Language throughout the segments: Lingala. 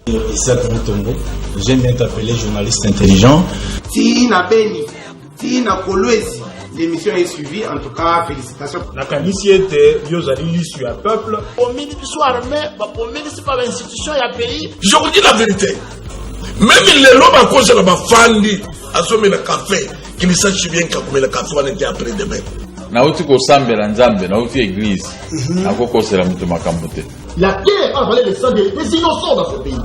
Isaac Mutombo, j'aime bien t'appeler journaliste intelligent. Tina Beni, Tina Kolwezi, l'émission est suivie, en tout cas, félicitations. La commission était, Yozali, sur un peuple. Au ministre soit armé, au ministre pas l'institution, il y a pays. Je vous dis la vérité. Même les lobes à cause de la fandi, à ce moment café, qu'ils sachent bien que le café va être après demain. Nauti ko sambe la nzambe, nauti église. Nako ko sera mutu makambote. La guerre a volé le sang des innocents dans ce pays.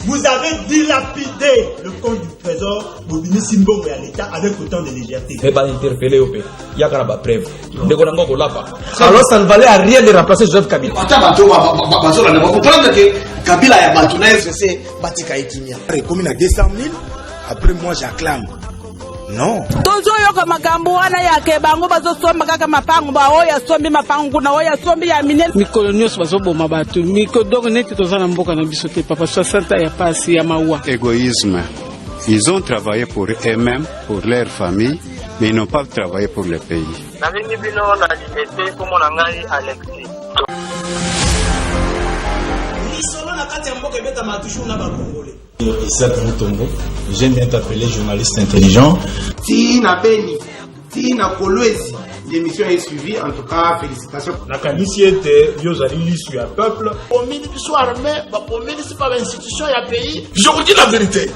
Vous avez dilapidé le compte du trésor au ministre Simbongo et à l'État avec autant de légèreté. Mais pas interpeller au pays. Il y a une preuve. Alors ça ne valait à rien de remplacer Joseph Kabila. Vous comprendre que Kabila a battu c'est Batika Etimia. Comme il a 200 000, après moi j'acclame. Non. Tozoyoka makambo wana yake bango bazosomba kaka mapango ba oya sombi mapango na oya sombi ya minene mikolo nyonso bazoboma bato mikodoko neti tozana mboka na biso te papa 60 ya pasi ya mawa. Égoïsme. Ils ont travaillé pour eux-mêmes, pour leur famille, mais ils n'ont pas travaillé pour le pays. Isaac Mutombo, j'aime bien t'appeler journaliste intelligent. Tina Beni, Tina Kolwezi, l'émission est suivie, en tout cas, félicitations. La commission était, Yozali, sur un peuple. Au ministre soit armé, au ministre pas l'institution, il y a pays. Je vous dis la vérité.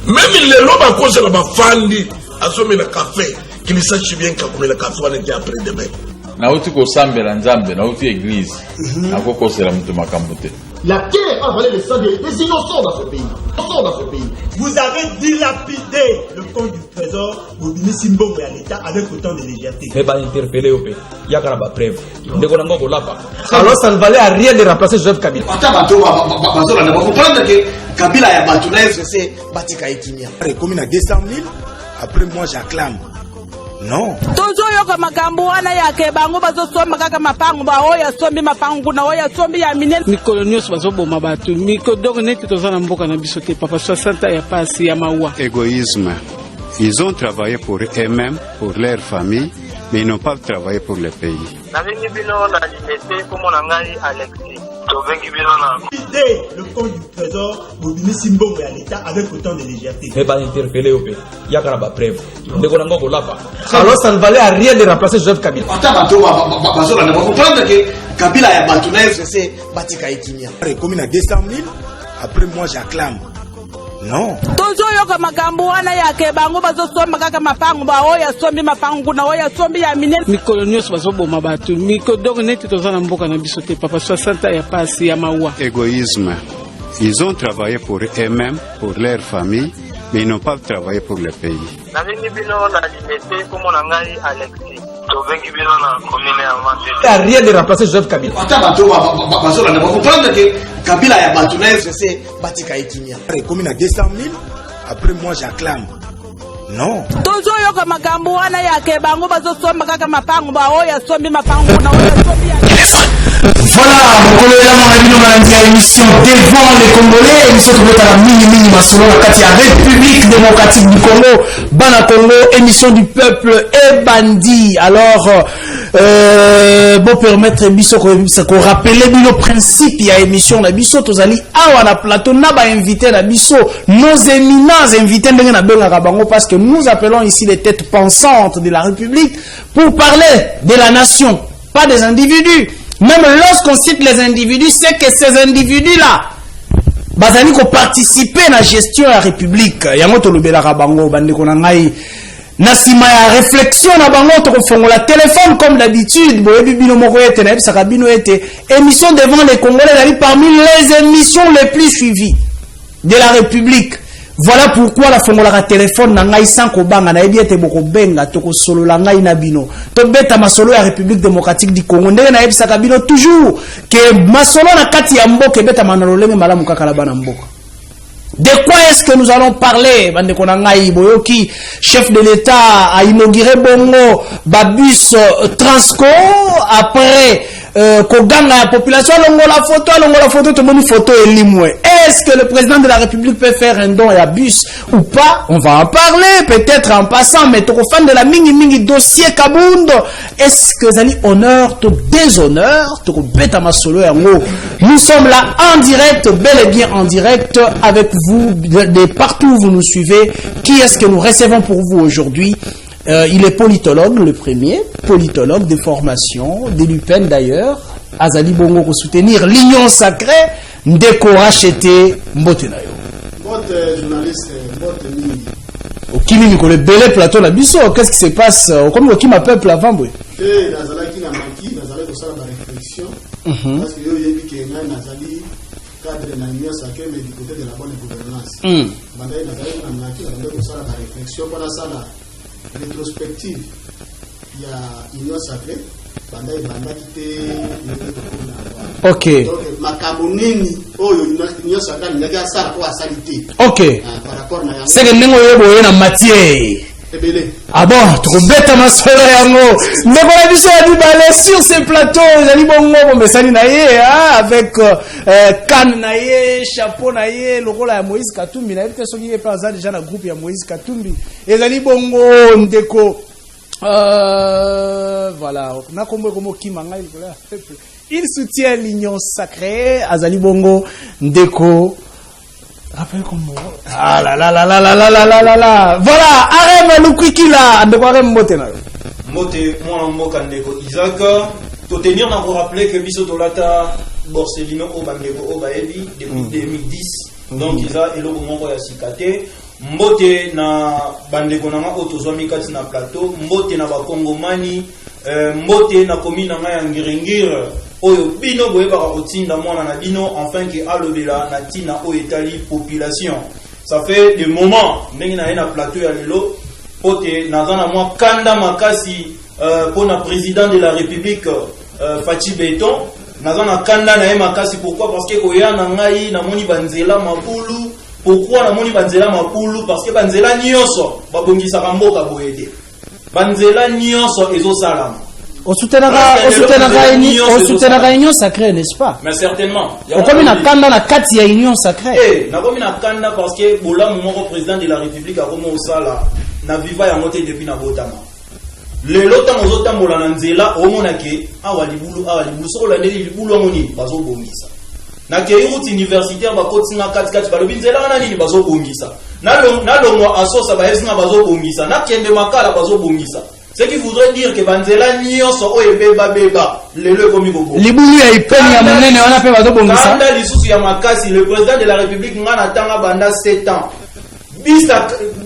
Même les lobes à cause de la fandi, à ce moment café, qu'ils sachent bien que le café va être après demain. Nauti ko sambe la nzambe, nauti église. Nako ko sera mutu makambote. La guerre a volé le sang des innocents dans ce pays. Vous avez dilapidé le compte du trésor au ministre Simbongo et à l'État avec autant de légèreté. Mais pas interpeller au pays. Il y a une preuve. Alors ça ne valait à rien de remplacer Joseph Kabila. Vous comprendre que Kabila a battu c'est Batika Etimia. Comme il a 200 000, après moi j'acclame. Non. Tozoyoka makambo wana yake bango bazosomba kaka mapango ba oya sombi mapango na oya sombi ya minene mikolo nyonso bazoboma bato mikodoko neti tozana mboka na biso te papa 60 ya pasi ya mawa. Égoïsme. Ils ont travaillé pour eux-mêmes, pour leur famille, mais ils n'ont pas travaillé pour le pays. Le compte du trésor au ministre Simbongo et à l'État avec autant de légèreté. Mais pas interpeller au pays. Il y a une preuve. Alors ça ne valait à rien de remplacer Joseph Kabila. Vous comprendre que Kabila a battu c'est Batika Etimia. Comme il a 200 000, après moi j'acclame. Non. Tozoyoka makambo wana yake bango bazosomba kaka mapango ba oya sombi mapango na oya sombi ya minene mikolo nyonso bazoboma bato mikodoko neti tozana mboka na biso te papa 60 ya pasi ya mawa. Égoïsme. Ils ont travaillé pour eux-mêmes, pour leur famille, mais ils n'ont pas travaillé pour le pays. Rien de remplacer Joseph Kabila. Vous comprendre que Kabila a battu c'est Batika Etimia. Comme il a 200 000, après moi j'acclame. Non. Tozoyoka makambo wana yake bango bazosomba kaka mapango ba oya sombi mapango na oya sombi ya Voilà, émission devant les Congolais, émission qui est à la mini masolo la République démocratique du Congo, Bana Congo, émission du peuple et bandit. Alors, bon permettre biso ko rappeler nos principes, il y a émission la biso tozali awa na plateau na ba invité la biso nos éminents invités ndenge na benga kabango parce que nous appelons ici les têtes pensantes de la République pour parler de la nation, pas des individus. Même lorsqu'on cite les individus, c'est que ces individus-là, bazali ko participer à la gestion de la République. Yango tolobela kabango bande ko na ngai. Na sima ya réflexion na bango to ko fongola téléphone comme d'habitude. Boyebi bino moko ete na bisaka bino ete émission devant les Congolais dali parmi les émissions les plus suivies de la République. Voilà pourquoi la fongola téléphone na ngai sans ko banga na ebi ete boko benga to ko solo la ngai na bino. To beta masolo ya République démocratique du Congo. Ndenge na ebisaka bino toujours que masolo na kati ya mboka beta manalolenge malamu kaka la bana mboka. De quoi est-ce que nous allons parler? Bande konangai boyoki, chef de l'État a inauguré bongo babus Transco après koganga la population longo la photo to moni photo elimwe. Et Est-ce que le président de la République peut faire un don à bus ou pas? On va en parler, peut-être en passant, mais tu fan de la mingi dossier Kabundo. Est-ce que Zali honneur, tu déshonneur, tu bêta masolo yango? Nous sommes là en direct, bel et bien en direct avec vous, de partout où vous nous suivez. Qui est-ce que nous recevons pour vous aujourd'hui? Il est politologue, le premier, politologue de formation, de l'UPEN d'ailleurs. Azali Bongo pour soutenir l'union sacrée, Ndeko HT Mbotenayo. Mbote journaliste, Mbote Mini. Kimi Niko, le bel plateau la biso, qu'est-ce qui se passe? Comme qui m'appelle avant, oui. Et Nazala qui n'a manqué, Nazala pour ça la réflexion. Parce que yo yebi que Nazali cadre na l'union sacrée mais du côté de la bonne gouvernance. Bandai Nazala qui n'a manqué, Nazala pour ça la réflexion, pour ça la rétrospective. Il y a l'union sacrée. Ok. Ok. C'est que nous avons une matière. Ah bon, tu bête ma soeur yango. Mais pour la mission à Dubalé sur ces plateaux, ils allaient bon mais ça naïe avec canne naïe, chapeau naïe, le rôle à Moïse Katumbi. Naïe peut-être qu'il y a pas déjà dans le groupe il y a Moïse Katumbi. Ils allaient bongo ndeko. Voilà. Il soutient l'union sacrée. Azali Bongo, Ndeko. Rappelle comment. Ah là là là là là là là là là. Voilà. Arem Lukwikila. Ndeko Arem Motena. Mote, moi, Moka Ndeko Isaac. Pour tenir, on a rappelé que Biso Tolata, Borsellino, Obandeko, Obaebi, depuis 2010. Donc, Isa, et le moment où il y a Sikate. Mbote na bandeko nanga otozwami kati na plateau, mbote na bakongomani, mbote na komina nga ya Ngiringiri oyo bino boyebaka kotinda mwana na bino enfin que alobela na tina oyo etali population. Ça fait des moments ndenge na ye na plateau ya lelo pote naza na mwa kanda makasi pour na président de la République Fachi Beton naza na kanda na ye makasi. Pourquoi? Parce que koya na ngai na moni banzela mabulu. Pourquoi la moni banzela mapulu? Parce que banzela nyonso babongisa mboka boyede. Banzela nyonso ezo salama. On soutient la union sacrée, n'est-ce pas? Mais certainement. On comme na kanda na kati ya union sacrée. Eh, na comme na kanda parce que bola mon président de la République a comme osala na viva ya moté depuis na botama. Le lota mozota mola na nzela omona ke awa libulu so la ndeli libulu amoni bazo bongisa. Na keirut universitaire ba kotinga kati balobi nzela wana nini bazo bongisa na longwa asosa ba esinga bazo bongisa na kende makala bazo bongisa. Ce qui voudrait dire que banzela nyonso oyo beba lelo komi gogo libulu ya ipeni ya monene wana pe bazo bongisa kanda lisusu ya makasi. Le président de la République ngana tanga banda 7 ans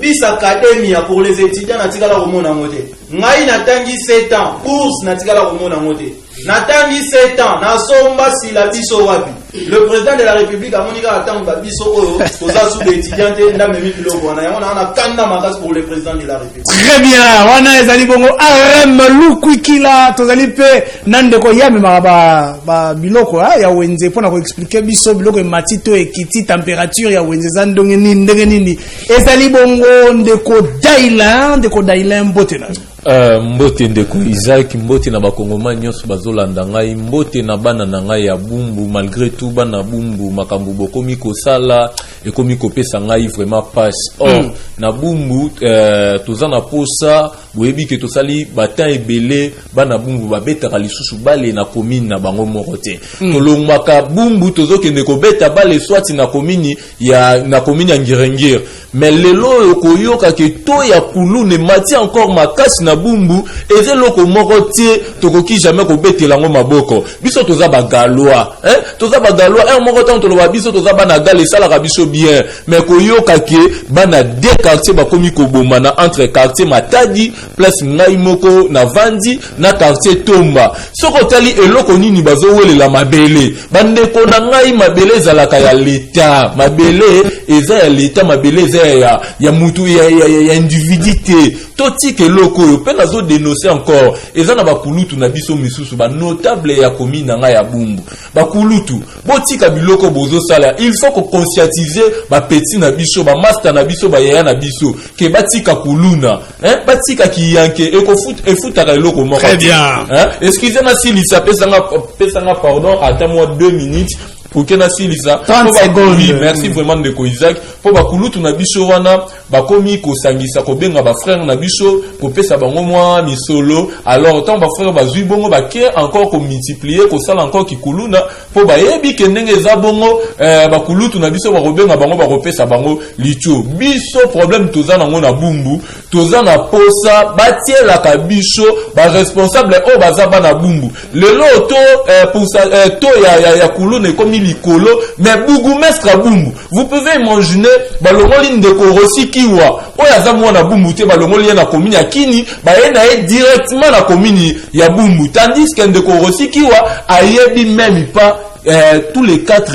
bis academia pour les étudiants na tikala komona mote ngai natangi 7 ans course na tikala komona mote natangi 7 ans na somba sila biso wapi. Le président de la République a monika atanga babiso oyo toza sous étudiants nda memi biloko wana yango na kanda makas pour le président de la République. Très bien, wana ezali bongo Arem Lukwikila tozali pe nandeko yame ba biloko ya wenze pona ko expliquer biso biloko matito ekiti température ya wenze za ndenge nini ezali bongo ndeko Dailan Mbotena. Mbote ndeko Isaac, mbote na bakongomani nyonso bazolanda ngai, mbote na bana na ngai ya bumbu. Malgré tout bana bumbu makambu bokomi kosala ekomi kopesa ngai vraiment passe. Or na bumbu toza na posa boyebi ke tosali bata ebele bana bumbu babetaka lisusu bale na commune na bango moko te. Tolongmaka bumbu tozokende kobeta bale swati na commune ya Ngiringiri. Mais lelo okoyoka ke to ya kulu ne mati encore makasi na bumbu ezeloko moko tie tokoki jamais kobetela ngo maboko. Biso toza bagalois toza bagalois moko tant toloba biso toza bana gale sala ka biso bien. Mais koyoka ke bana deux quartiers bakomi koboma na entre quartier Matadi place ngai moko na Vandi na quartier Tomba. Soko tali eloko nini bazowelela mabele bandeko na ngai mabele zalaka ya l'État. Mabele eza ya l'État, mabele eza ya mutu ya individuité. Toti ke loko yo pe nazo dénoncer encore eza na bakulutu na biso misusu ba notable ya commune nga ya bumbu bakulutu botika biloko bozo sala. Il faut ko conscientiser ba petit na biso ba master na biso ba yaya na biso ke batika kuluna batika kiyanke efuta ka eloko moko. Très bien. Excusez-moi si lisapesanga pardon attends moi 2 minutes. pour que na silisa 30 secondes. Oui, merci vraiment de ko Isaac pour ba kulutu na biso wana ba komi ko sangisa ko benga ba frère na biso ko pesa bango mwa misolo alors tant ba frère ba zui bongo ba ke encore ko multiplier ko sala encore ki kuluna pour ba yebi ke ndenge za bongo ba kulutu na biso ba ko benga bango ba ko pesa bango licho biso problème toza nango na bumbu toza na posa batiela ka biso ba responsable o baza bana bumbu lelo to pour ça to ya kuluna comme likolo mais bougumestre bumbu vous pouvez imaginer balongoli ndeko rosikiwa oya za mwana bumbu te balongoli na commune ya Kini ba yena directement na commune ya bumbu tandis que ndeko rosikiwa ayebi même pas tous les quatre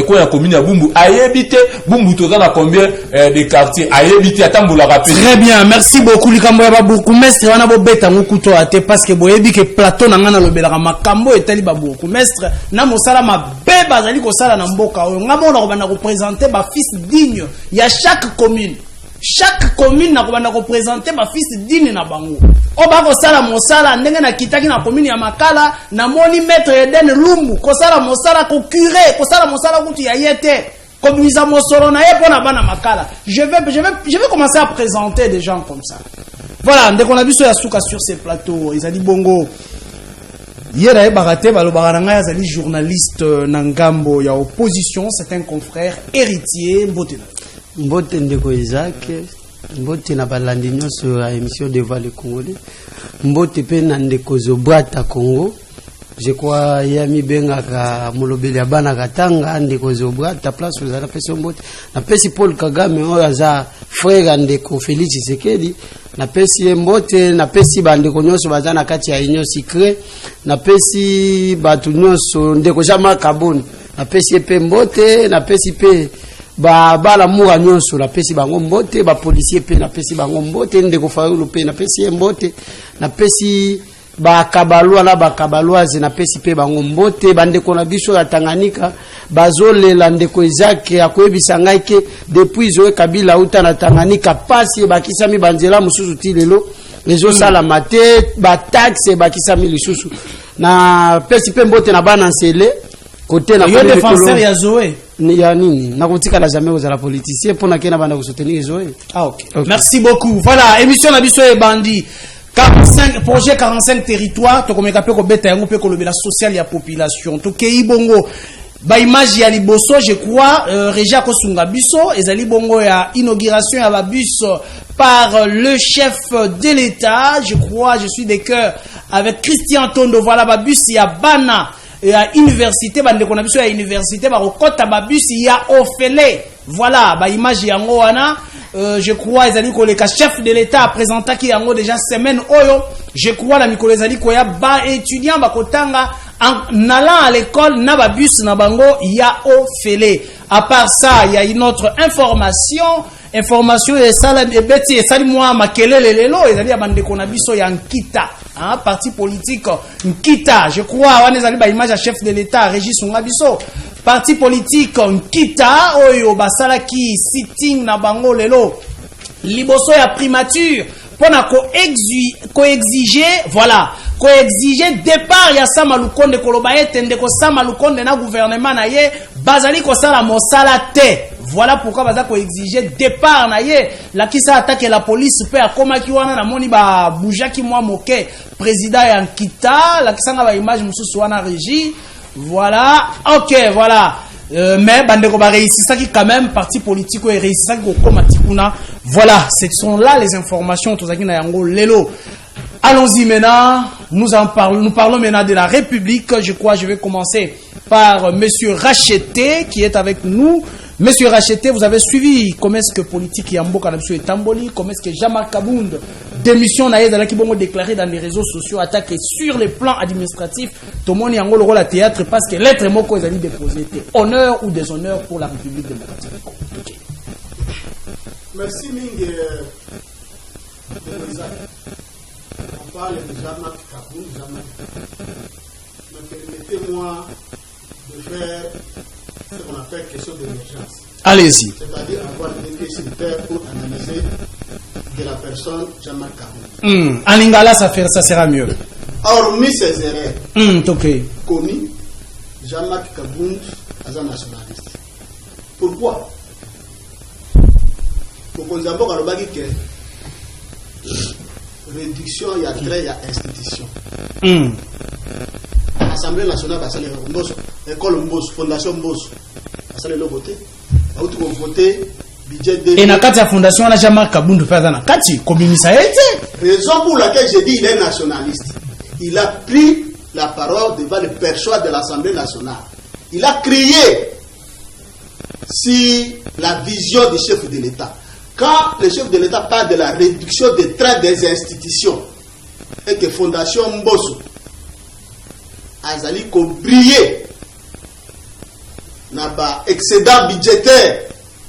coins ya commune ya bumbu ayebite bumbu toza na combien de quartiers ayebite atambola rapide. Très bien, merci beaucoup likambo ya ba bourgmestre wana bo beta ngukuto ate parce que boyebi ke plateau na ngana lobelaka makambo etali ba bourgmestre na mosala mabe bazali ko sala na mboka oyo ngamo na ko bana ko présenter ba fils digne ya chaque commune. Chaque commune na ko bana ko présenter ba fils digne na bango. O ba ko sala mosala ndenge na kitaki na commune ya Makala na moni maître Eden Lumbu ko sala mosala ko curé ko sala mosala kutu ya yete ko bimisa mosoro na ye pona bana Makala. Je vais commencer à présenter des gens comme ça. Voilà, ndeko na biso ya suka sur ces plateaux, ils a dit bongo. Yera Barate Balobaranga azali journaliste na ngambo ya opposition, c'est un confrère héritier Mbote. Mbote ndeko Isaac, Mbote na balandi nyonso ya émission Devant le Congolais. Mbote pe na ndeko Zobwata Congo. Je crois yami bengaka molobeli ya bana katanga ndeko Zobwata place uzala pesi Mbote. Na pesi Paul Kagame oyo aza frère ndeko Félix Tshisekedi. Na pesi Mbote, na pesi bandeko nyonso baza na kati ya Union Sacrée. Na pesi batu nyonso ndeko Jama Kaboni. Na pesi pe Mbote, na pesi pe bala mura nyonso na pesi bango Mbote, ba policier pe na pesi bango Mbote, ndeko Fayulu pe na pesi Mbote, na pesi ba kabalwa na ba kabalwaze na pesi pe bango Mbote, bandeko na biso ya Tanganyika bazolela ndeko Isaac akoyebisa ngai ke depuis Zoe Kabila uta na Tanganyika pasi bakisami banzela mususu ti lelo ezo sala mate ba taxe bakisami lisusu na pesi pe Mbote na bana nsele côté na yo défenseur ya Zoe ya nini na kutika la jamais aux la politicien pour na kena bana ko soutenir Zoé. Ah okay. Merci beaucoup. Voilà, émission na biso e bandi 45 projet 45 territoires to komeka pe ko beta yango pe ko lobela social ya population to kei bongo ba image ya liboso je crois Régia Kosunga biso ezali bongo ya inauguration ya ba bus par le chef de l'État. Je crois, je suis de cœur avec Christian Tondo. Voilà ba bus ya bana ya université bande ko na biso ya université ba kokota ba bus ya ofele. Voilà ba image yango wana je crois ezali ko le chef de l'État présenta ki yango déjà semaine oyo. Je crois la mikolo ezali ko ya ba étudiant ba kotanga en allant à l'école na ba bus na bango ya ofele. À part ça, il y a une autre information et ça et beti et sali moi makelele lelo ezali ya bande ko na biso ya Nkita. Hein, parti politique Nkita, je crois wana ezali ba image ya chef de l'État Régis Ngabiso. Parti politique Nkita oyo basala ki sitting na bango lelo liboso ya primature pona ko exiger voilà ko exiger départ ya Sama Lukonde koloba etende ko Sama Lukonde na gouvernement na ye bazali ko sala mosala te. Voilà pourquoi baza ko exiger départ na ye la kisa attaque la police pe akoma ki wana na moni ba boujaki mwa moke président ya Nkita la kisa nga ba image mususu wana régie. Voilà, ok, voilà. Mais bandeko ba réussi ça qui quand même parti politique et réussi ça ko matikuna. Voilà, ce sont là les informations tozaki na yango lelo. Allons-y maintenant, nous parlons maintenant de la République. Je crois je vais commencer par monsieur Racheté qui est avec nous. Monsieur Racheté, vous avez suivi comment est-ce que politique Yamboka na biso etamboli, comment est-ce que Jean-Marc Kabound démission na yeda qui bongo déclaré dans les réseaux sociaux attaqué sur les plans administratifs. Tout le monde yango le rôle à théâtre parce que l'être moko ezali déposé honneur ou déshonneur pour la République démocratique. Okay. Merci Ming. On parle de Jean-Marc Kabound, mais permettez-moi de faire ce qu'on appelle question d'émergence. Allez-y. C'est-à-dire avoir des critères pour analyser de la personne Jean-Marc Kabound. En lingala, ça sera mieux. Hormis ces erreurs okay. commis, Jean-Marc Kabound est un nationaliste. Pourquoi? Pour qu'on d'abord à l'obagi que réduction, il y a trait, il y a institution. Assemblée nationale, bah, ça les Mbos, école Mbos, fondation Mbos, bah, ça les voté. Où tu vas voter budget de. Et dans la fondation, on a Jean-Marc Kabound fait dans la Kati, communiste a été. Raison pour laquelle j'ai dit il est nationaliste. Il a pris la parole devant le perchoir de l'Assemblée nationale. Il a crié sur la vision du chef de l'État. Quand le chef de l'État parle de la réduction des traits des institutions et que Fondation Mbosso Azali ko briller n'a pas excédent budgétaire,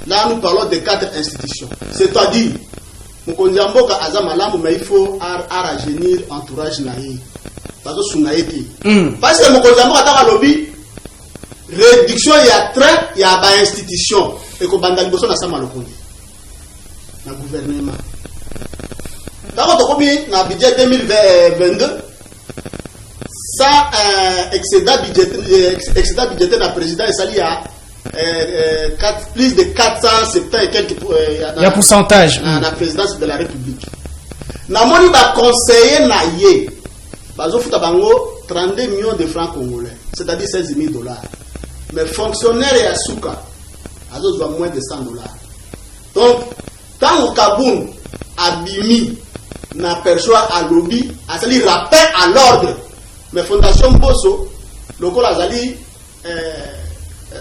là nous parlons de 4 institutions. C'est-à-dire, Mokondiamboka Azamalamu, mais il faut rajeunir entourage naïf. Parce que Mokondiamboka a lobby réduction, il y a trait, il y a institution. Et que Bandaliboso n'a pas mal le gouvernement. D'abord, tu as dans le budget 2022, ça excédent budgétaire de la présidence, il y a plus de 470 et quelques il y a pourcentage dans la présidence de la République. Namoni va conseiller naïe, parce que 32 millions de francs congolais, c'est-à-dire 16 000 $. Mais fonctionnaires et Asuka, ils ont moins de 100 $. Donc, tant que Kabound a bimi na perchoir à lobby, a sali rappel à l'ordre. Mais Fondation Mbosso, le col azali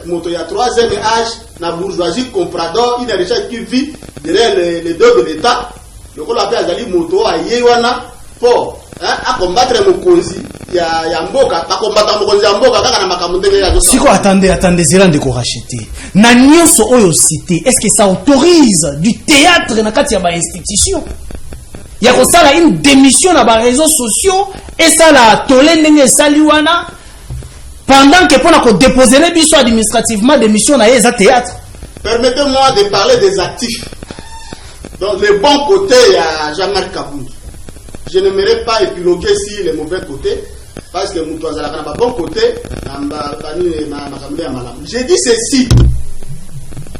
moto ya 3e âge, na bourgeoisie comprador, il y a des gens qui vivent derrière les deux de l'État. Le col appelle azali moto à yewana pour à combattre Mokonzi. Ya mboka, à combattre Mokonzi ya mboka, kaka na makamundenge ya zosa. Siko attendez, zélan de racheter. Na nyonso oyo cité, est-ce que ça autorise du théâtre na kati ya ba institution? Il y a ça une démission dans les réseaux sociaux et ça la tolé ndenge saliwana pendant que pour déposer les biso administrativement démission na les théâtre. Permettez-moi de parler des actifs. Donc le bon côté il y a Jean-Marc Kabound. Je n'aimerais pas épiloguer sur les mauvais côtés parce que Moutoua Zalaka n'a pas bon côté. J'ai dit ceci.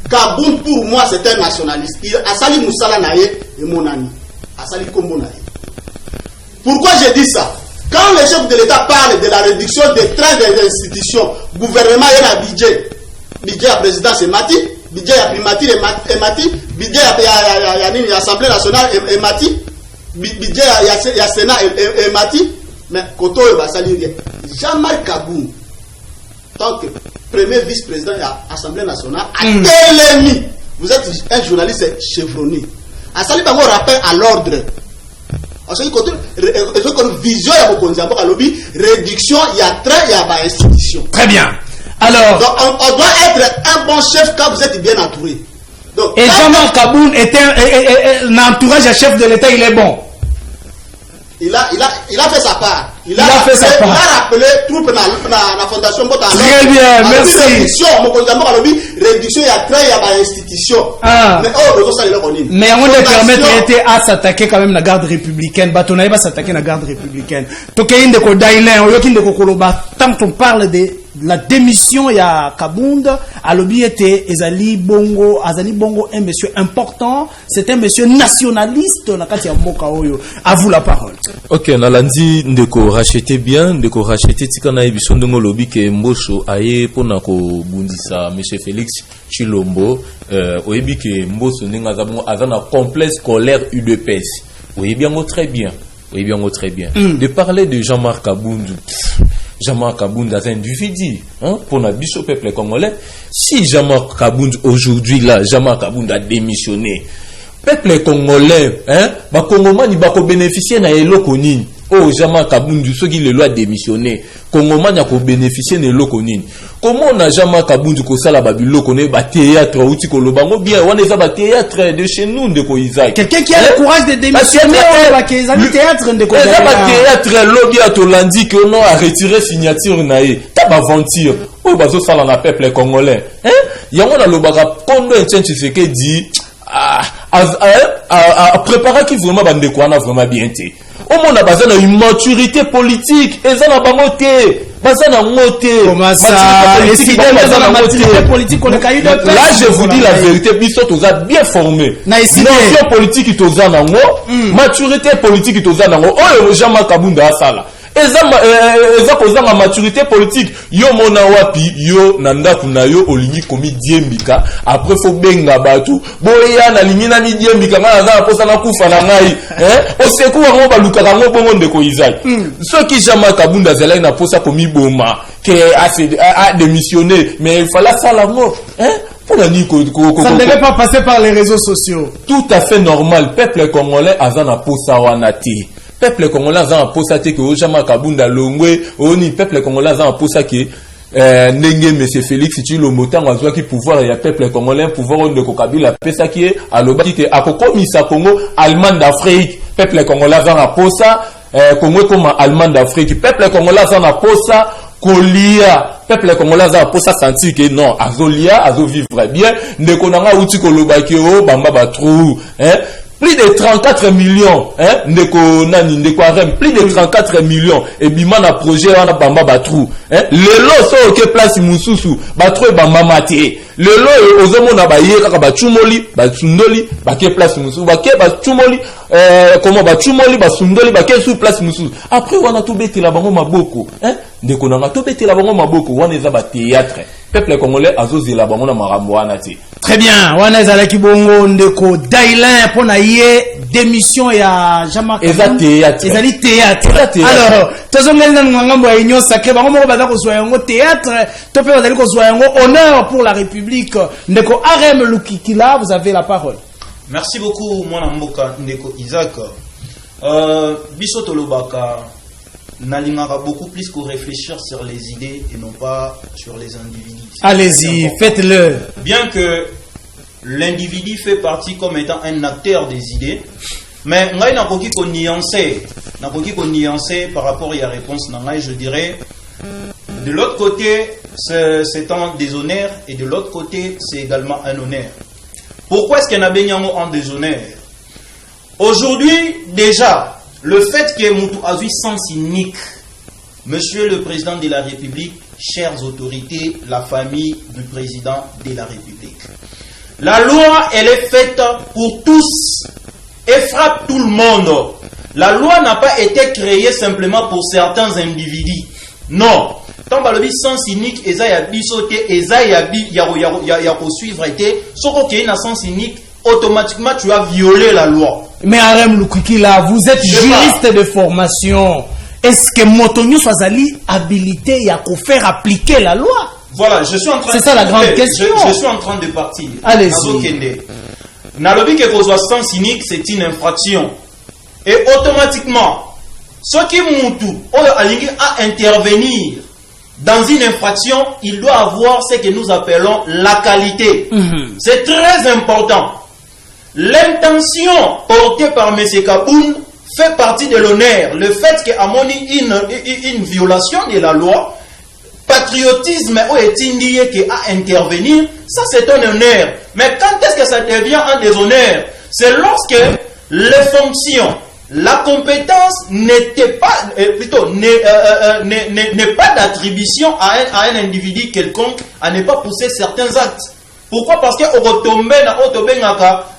Kabound pour moi c'est un nationaliste. Il a sali Moussala Naye et mon ami. Pourquoi j'ai dit ça? Quand le chef de l'État parle de la réduction des traits des institutions, gouvernement et la budget à présidence et Mati, budget à primature et Mati, budget à l'Assemblée nationale et Mati, budget à Sénat et Mati, mais Koto et Bassali, Jean-Marc Kabound, tant que premier vice-président de l'Assemblée nationale, a télémis. Vous êtes un journaliste chevronné. A sali bango rappel à l'ordre. A sali côté une vision ya Mokonziambo à lobby réduction il y a trait il y a institution. Très bien. Alors donc on doit être un bon chef quand vous êtes bien entouré. Donc et Jean-Marc Kabound était un entourage à chef de l'État, il est bon. Il a fait sa part. Il a rappelé troupe dans la fondation Mbota. Très bien, merci. Réduction, il y a trait, il y a institution. Mais on ne permettre à s'attaquer quand même la garde républicaine. Batonaï va s'attaquer à la garde républicaine. Tant qu'on parle de la démission, il y a Kabound, à l'objet était Azali Bongo, un monsieur important, c'est un monsieur nationaliste, à vous la parole. Ok, Nalandi, ndeko racheter bien, ndeko racheter tikana ebiso ndongo lobby ke Mbosso aye pona ko bundisa monsieur Félix Chilombo, oyebi ke Mbosso ninga azana complexe scolaire UDPS. Oyebi yango très bien. De parler de Jean-Marc Kabound. Jean-Marc Kabound a un individu, hein, pour la biso peuple congolais. Si Jean-Marc Kabound aujourd'hui là, Jean-Marc Kabound a démissionné, peuple congolais, hein, ba Congolais ni ba ko bénéficier na eloko nini. Oh Jean-Marc Kabound ceux qui le loi démissionné, Congolais a ko bénéficier na eloko nini. Comment on a Jean-Marc Kabound ko sala ba biloko ne ba théâtre outi ko lobango bien, on est ba théâtre de chez nous de ko Isaac. Quelqu'un qui a le courage de démissionner ba ke ezali théâtre de ko. Ba théâtre lobby a to landi que non a retiré signature nae. Ta ba aventure. Oh bazo sala na peuple congolais. Hein? Yango na lobaka kondo Etienne Tshisekedi dit à préparer qui vraiment bandeko na vraiment bien té. Au monde a besoin d'une maturité politique et ça n'a pas moté. baza na ngote. Comment ça? Les fidèles dans la maturité politique on est caillou de là je vous dis la vérité, biso toza bien formé. Notion politique toza nango, maturité politique toza nango. Oyo Jean-Marc Kabunda asala. Eza kozanga maturité politique yo mona wapi yo nanda kuna yo olingi komi diembika après faut benga batu boya na lingi na mi diembika ngana za posa na kufa na ngai oseku wango baluka kango bongo ndeko Isaac ce qui Jean-Marc Kabunda zela na posa komi boma que a démissionné mais il fallait ça la mort ça ne devait pas passer par les réseaux sociaux. Tout à fait normal. Peuple congolais azana posa wanati. Peuple congolais azana posa te que Jean-Marc Kabunda longwe oni peuple congolais azana posa que ndenge monsieur Félix Tshisekedi motango azwa ki pouvoir ya peuple congolais pouvoir de Kabila pesa ki alobaki que akokomisa Congo Allemand d'Afrique. Peuple congolais azana posa Congo comme Allemand d'Afrique. Peuple congolais azana posa kolia. Peuple congolais a pour ça sentir que non azolia azo vivre bien ndeko nanga uti kolobaki o bamba batrou plus de 34 millions ndeko nani ndeko arem plus de 34 millions et bima na projet wana bamba batrou lelo so ke place mususu batrou bamba mate lelo ozomona baye kaka bachumoli basundoli bake place mususu bake bachumoli comment bachumoli basundoli bake sous place mususu après wana to betela bango maboko ndeko nanga to betela bango maboko wana eza ba théâtre peuple congolais azozela bango na marambo wana ti. Très bien, wana ezala ki bongo ndeko Dailin pona ye démission ya Jean-Marc théâtre. Ezali théâtre. Alors, tozongeli na ngambo ya union sacrée bango moko baza ko zwa yango théâtre, to pe bazali ko zwa yango honneur pour la République. Ndeko Arem Lukikila, vous avez la parole. Merci beaucoup mwana mboka ndeko Isaac. Biso tolobaka n'allingera beaucoup plus qu'au réfléchir sur les idées et non pas sur les individus. Allez-y, faites-le. Bien que l'individu fait partie comme étant un acteur des idées, mais ngai n'a koki ko nuancer par rapport à la réponse nangai, je dirais de l'autre côté c'est un déshonneur et de l'autre côté c'est également un honneur. Pourquoi est-ce qu'il y a un en déshonneur? Aujourd'hui déjà le fait que Moutou Azui sens unique, Monsieur le Président de la République, chères autorités, la famille du Président de la République. La loi, elle est faite pour tous et frappe tout le monde. La loi n'a pas été créée simplement pour certains individus. Non. Tant que le sens unique, il y a suivre sauf qu'il y a un sens unique, automatiquement tu as violé la loi. Mais Arem Lukikila, vous êtes juriste de formation. Est-ce que Motonio Swazali habilité à faire appliquer la loi? Voilà, je suis en train. C'est ça la grande question. Je suis en train de partir. Allez-y. Nalobi que vos sens unique, c'est une infraction. Et automatiquement, ce qui Moutou à intervenir dans une infraction, il doit avoir ce que nous appelons la qualité. C'est très important. L'intention portée par M. Kaboun fait partie de l'honneur. Le fait qu'il a une violation de la loi, patriotisme ou est indiqué qu'à intervenir, ça c'est un honneur. Mais quand est-ce que ça devient un déshonneur? C'est lorsque les fonctions, la compétence n'était pas, n'est pas d'attribution à un individu quelconque à ne pas pousser certains actes. Pourquoi? Parce que on retombe dans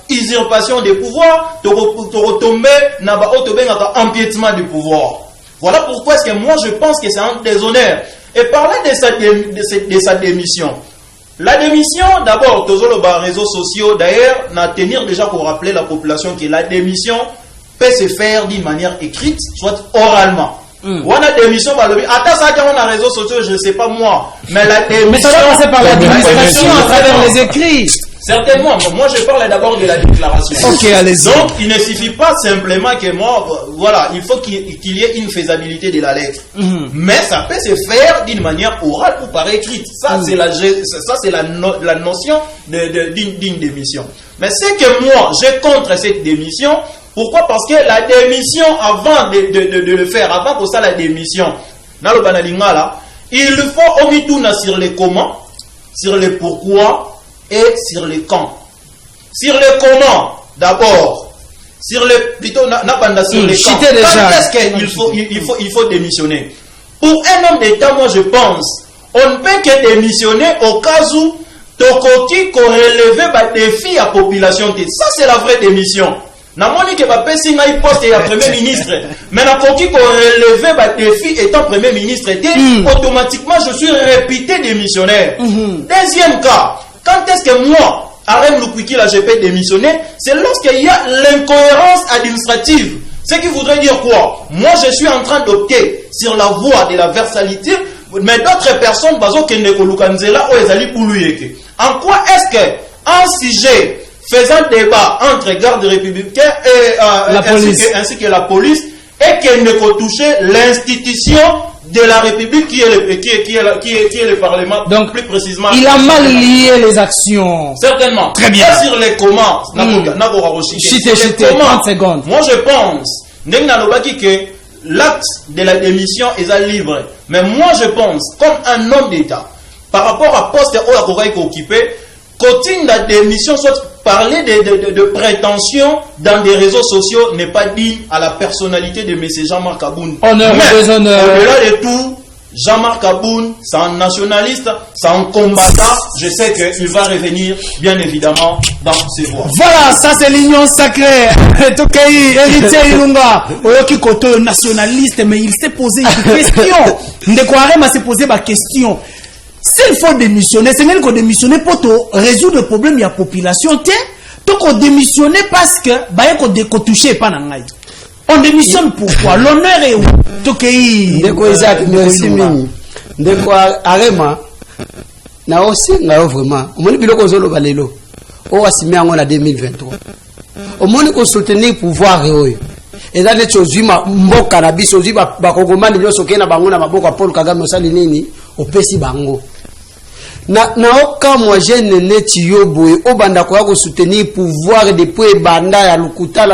usurpation des pouvoirs, on retombe dans empiètement du pouvoir. Voilà pourquoi est-ce que moi je pense que c'est un déshonneur. Et parler de sa démission. La démission, d'abord, tous les réseaux sociaux, d'ailleurs, n'a tenir déjà pour rappeler la population que la démission peut se faire d'une manière écrite, soit oralement. On a démission, attends, ça, on a réseaux sociaux, je ne sais pas moi. Mais la démission. Mais ça doit passer par la démonstration à travers les écrits. Certainement, moi je parle d'abord de la déclaration. Ok, allez-y. Donc, il ne suffit pas simplement que moi, voilà, il faut qu'il y ait une faisabilité de la lettre. Mais ça peut se faire d'une manière orale ou par écrite. Ça, c'est la notion d'une démission. Mais c'est que moi, j'ai contre cette démission. Pourquoi? Parce que la démission, avant de le faire, avant que ça la démission, il faut omitouna sur les comment, sur les pourquoi et sur les quand. Sur les comment, d'abord. Sur les plutôt sur les quand. Quand est-ce qu'il faut démissionner? Pour un homme d'État, moi je pense, on ne peut que démissionner au cas où Tokoki relever des défis à la population. Ça c'est la vraie démission. Na moni que ba pesi ngai poste ya premier ministre, mais na koki relever des défis étant premier ministre, automatiquement je suis réputé démissionnaire. Deuxième cas, quand est-ce que moi, Arem Lukwiki, là, je peux démissionner? C'est lorsqu'il y a l'incohérence administrative. Ce qui voudrait dire quoi? Moi, je suis en train d'opter sur la voie de la versalité, mais d'autres personnes, en quoi est-ce que un sujet faisant débat entre garde républicaine et ainsi que la police, et qu'elle ne peut toucher l'institution de la République qui est le Parlement. Donc, plus précisément. Il a mal lié les actions. Certainement. Très bien. Et sur les comment, 30 secondes. Moi, je pense, que l'acte de la démission est libre. Mais moi, je pense, comme un homme d'État, par rapport à poste où occupé, quand la démission soit parler de prétention dans des réseaux sociaux n'est pas digne à la personnalité de M. Jean-Marc Aboun. Honneur ou déshonneur. Au-delà de tout, Jean-Marc Aboun, c'est un nationaliste, c'est un combattant. Je sais qu'il va revenir, bien évidemment, dans ses voies. Voilà, ça c'est l'union sacrée. Tokei, héritier Ilunga, Oyoki Koto, nationaliste, mais il s'est posé une question. Ndekwarema s'est posé ma question. S'il faut démissionner, c'est même qu'on démissionne pour résoudre le problème de la population. Donc on démissionne parce que on touche pas dans on démissionne pourquoi? L'honneur est où? Ndeko Isaac, merci mini. Ndeko Arema, na aussi na vraiment. On moni biloko zolo balelo. O asimi yango na 2023. On moni ko soutenir pouvoir oyo. Et là les choses mboka na biso ziba bakongomani nyoso kena bango na maboko Paul Kagame osali nini? Opesi bango. Na oka moi jeune neti yoboye obanda ko soutenir pouvoir depuis banda ya lukuta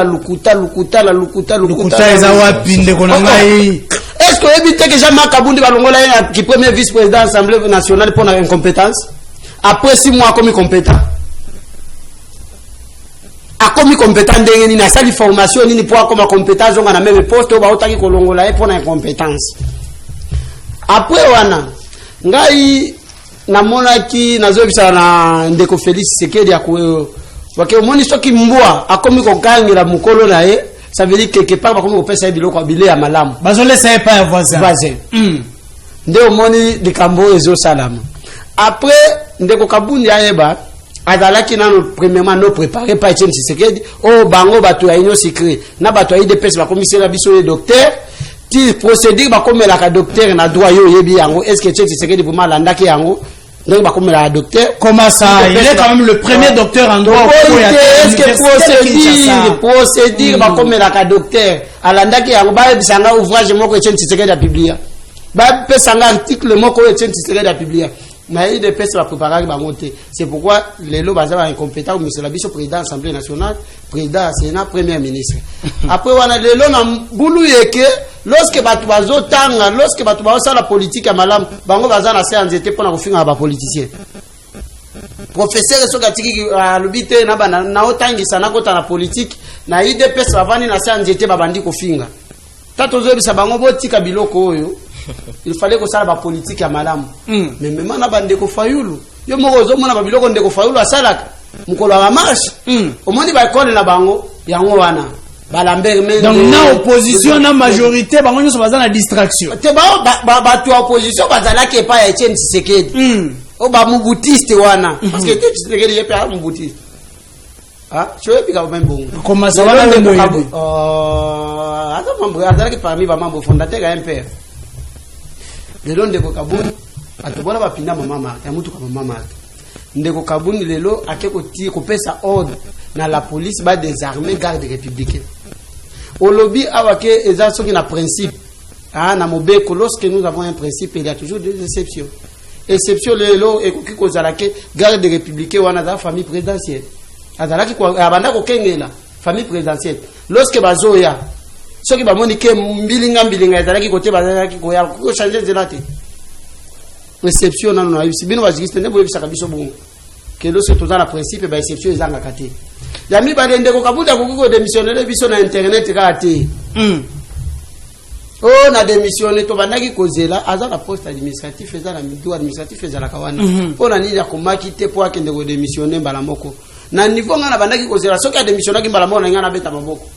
eza wapi ndeko na ngai. Est-ce que éviter que Jean-Marc Kabundi balongola qui premier vice-président de l'Assemblée nationale pour la incompétence après 6 mois comme compétent a comme compétent ndenge ni na sali formation ni pour comme compétence on a même poste ba otaki kolongola pour la incompétence après wana ngai namona ki nazobisa na ndeko Félix Sekedi akwe wake omoni soki mbwa akomi kokangela mukolo na ye ça veut dire quelque part bakomi kopesa biloko abile ya malamu bazole ça pas un voisin nde omoni likambo ezo salama après ndeko Kabundi ayeba azalaki nano premièrement no préparé par Etienne Sekedi o bango bato ya union secret na bato ya IDPS bakomisela biso le docteur ti procédure bakomela ka docteur na droit yo yebi yango est-ce que Etienne Sekedi pour malandaki yango donc bakomela docteur comment ça il est quand même le premier docteur en droit est-ce que procédure bakomela ka docteur alandaki yango ba bisanga ouvrage moko Etienne Sekedi a publié ba pesanga article moko Etienne Sekedi a publié mais il dépêche la préparer bangoté c'est pourquoi les lots bazaba incompétent monsieur la biso président assemblée nationale président sénat premier ministre après wana les lots na bulu yeke lorsque batu bazotanga lorsque batu baosa la politique ya malam bango bazana séance était pour na kofinga ba politiciens professeur sokatiki alubite na bana na otangisa na kota na politique na IDPS bavani na séance était babandi kofinga tato zobisa bango botika biloko oyo il fallait que ça la politique ya malamu mais même na bande ko fayulu yo moko zo mona ba biloko ndeko fayulu asalaka mukolo wa marche omoni ba école na bango yango wana balambere mais donc na opposition na majorité bango nyoso bazana distraction te ba to opposition bazala ke pa ya Etienne Tshisekedi o ba mubutiste wana parce que Etienne Tshisekedi yepe a mubutiste ah je vais piquer même bon comment ça va le moyebi attends membre azala ke parmi ba membre fondateur ya MPR lelo ndeko Kabundi atobona bapinda mama ya mutu kama mama ndeko Kabundi lelo akeko ti kopesa ordre na la police ba désarmer garde républicaine au lobby awake eza soki na principe na mobeko lorsque nous avons un principe il y a toujours des exceptions lelo ekoki kozala ke garde républicaine wana za famille présidentielle azalaki ko abanda ko kengela famille présidentielle lorsque bazoya soki bamoni ke mbilinga ezalaki côté bazalaki ko ya ko changer de late réception non na yibisi bino bazikiste ne boye bisaka biso bongo que lorsque tous na principe ba exception ezanga kate yami balende ko Kabundi ko démissionner biso na internet ka ate Oh, na démissionné, to bandaki kozela, aza la poste administratif, eza la mido administratif, eza la kawana. Po na nini ya komaki te po akende ko démissionner mbala moko. Na niveau ngana bandaki kozela, soki a démissionner ki mbala moko na ngana beta maboko.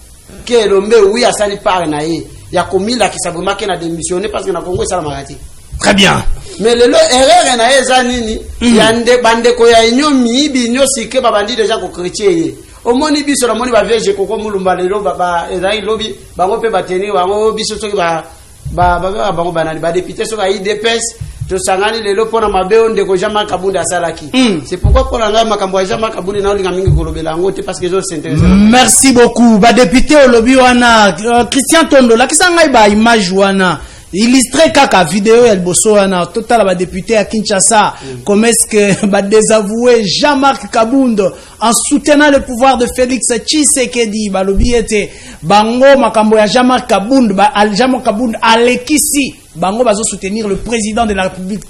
Ke lombe oui asali par na ye. Ya komila ki sabuma ke na démissionner parce que na Congo ça la magati. Très bien. Mais le erreur na eza nini? Yande bande ko ya nyo mibi nyo sike babandi déjà ko chrétien. Omoni biso na moni ba veje koko mulumba lelo baba ezai lobi bango pe bateni bango biso soki ba bango banani ba député soki IDPS to sangani lelo pona mabeo ndeko Jean-Marc Kabunda asalaki. C'est pourquoi pour nga makambo ya Jean-Marc Kabunda na olinga mingi kolobela ngo te parce que zo s'intéresse. Merci beaucoup. Ba député olobi wana Christian Tondo la kisanga ba image wana illustré kaka vidéo ya liboso wana total ba député à Kinshasa comment est-ce que ba désavoué Jean-Marc Kabunda en soutenant le pouvoir de Félix Tshisekedi ba lobiete bango makambo ya Jean-Marc Kabunda Jean-Marc Kabunda alekisi bango bazo soutenir le président de la République.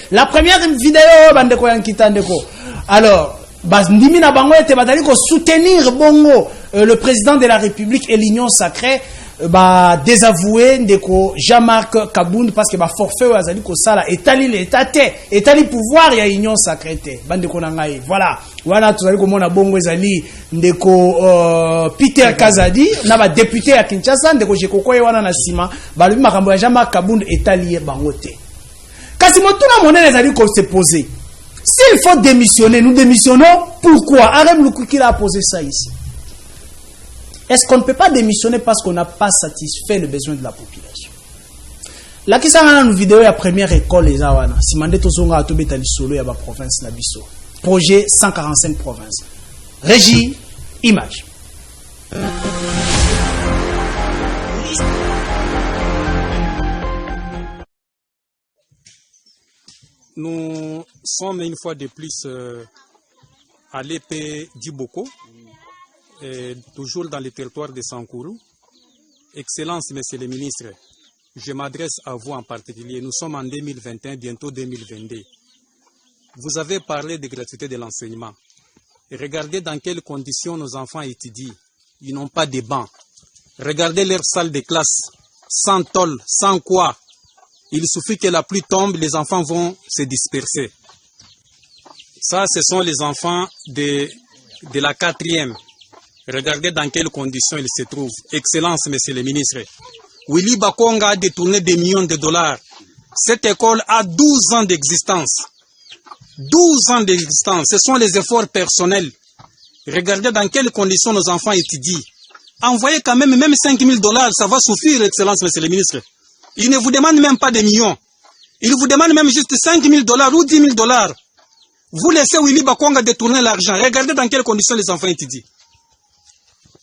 La première vidéo bande ko yankita ndeko. Alors ndimi na bango ete batali ko soutenir bongo le président de la République et l'Union sacrée désavoué ndeko Jean-Marc Kabunda parce que forfait azali ko sala etali l'état etali pouvoir ya Union sacrée bande ko na ngai voilà wana tozali ko mona bongo ezali ndeko Peter Kazadi na ba député ya Kinshasa ndeko Jekokoye wana na sima balobi makambo ya Jean-Marc Kabunda etali bango te kasi motuna monene ezali ko se poser s'il faut démissionner nous démissionnons pourquoi Arem Lukukila a posé ça ici. Est-ce qu'on ne peut pas démissionner parce qu'on n'a pas satisfait le besoin de la population? La qui s'en une vidéo la première école les awana. Si mandé to zonga to betali solo ya ba province na biso. Projet 145 provinces. Régie image. Nous sommes une fois de plus à l'épée d'Iboko. Toujours dans le territoire de Sankourou. Excellence, Monsieur le Ministre, je m'adresse à vous en particulier. Nous sommes en 2021, bientôt 2022. Vous avez parlé de gratuité de l'enseignement. Regardez dans quelles conditions nos enfants étudient. Ils n'ont pas de bancs. Regardez leur salle de classe, sans tôle, sans quoi. Il suffit que la pluie tombe, les enfants vont se disperser. Ça, ce sont les enfants de la 4e. Regardez dans quelles conditions ils se trouvent. Excellence, Monsieur le Ministre. Willy Bakonga a détourné des millions de dollars. Cette école a 12 ans d'existence. 12 ans d'existence. Ce sont les efforts personnels. Regardez dans quelles conditions nos enfants étudient. Envoyez quand même 5 000 dollars, ça va suffire, Excellence, Monsieur le Ministre. Ils ne vous demandent même pas des millions. Ils vous demandent même juste 5 000 dollars ou 10 000 dollars. Vous laissez Willy Bakonga détourner l'argent. Regardez dans quelles conditions les enfants étudient.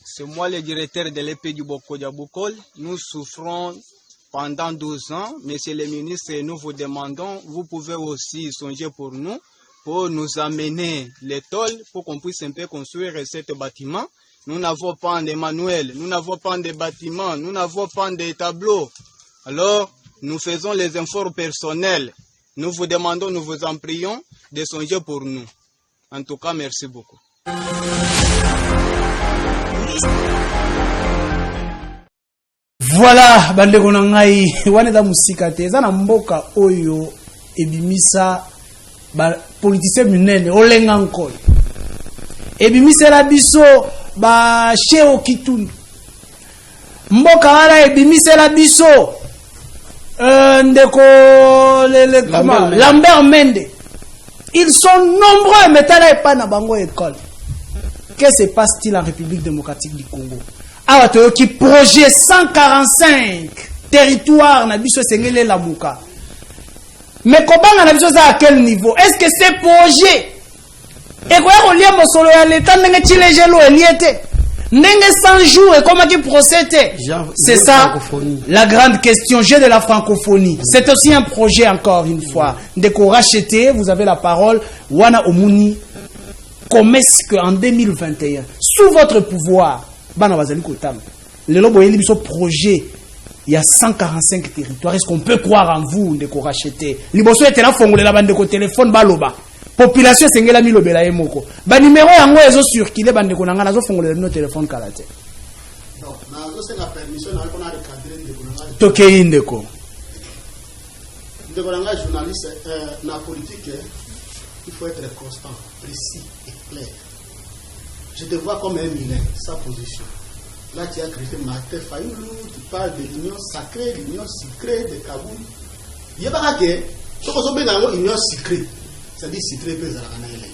C'est moi le directeur de l'épée du Boko Diabokol. Nous souffrons pendant 12 ans. Monsieur le ministre, nous vous demandons, vous pouvez aussi songer pour nous amener les tôles pour qu'on puisse un peu construire cet bâtiment. Nous n'avons pas de manuel, nous n'avons pas de bâtiment, nous n'avons pas de tableaux. Alors, nous faisons les efforts personnels. Nous vous demandons, nous vous en prions de songer pour nous. En tout cas, merci beaucoup. Voilà, bande konangai wane da musika te za na mboka oyo ebimisa ba politicien munene olenga nkoi ebimisa la biso ba Cheo Kituni mboka wana ebimisa la biso ndeko Lambert Mende. Ils sont nombreux mais tala pas na bango école. Qu'est-ce qui se passe-t-il en République démocratique du Congo? Ah, qui projet 145 territoires na biso sengele la muka. Mais comment na biso à quel niveau? Est-ce que ces projets et quoi on lia mosolo ya l'état ndenge chilejelo eliete ndenge 100 jours et comment qui procède? C'est ça la grande question. J'ai de la francophonie. C'est aussi un projet encore une fois. Dès qu'on rachète, vous avez la parole. Wana Omuni. Comment est-ce qu'en 2021, sous votre pouvoir, le lobo est le projet, il y a 145 territoires. Est-ce qu'on peut croire en vous de qu'on rachète? Liboso était là, fongole la bande de téléphone baloba. Population c'est ngela milo bela yemoko. Ba numéro yango ezo circuler bande ko nanga nazo fongole no téléphone kalate. Donc, na zo c'est la permission na ko na recadrer de ko na Tokei Ndeko. Ndeko Langa, journaliste, dans la politique, il faut être constant, précis et clair. Je te vois comme un militaire, sa position. Là, tu as créé Martin Fayoulou, tu parles de l'union sacrée, l'union secrète de Kaboul. Il n'y a pas que, ce qu'on appelle l'union secrète, c'est-à-dire secret, mais ça n'a rien.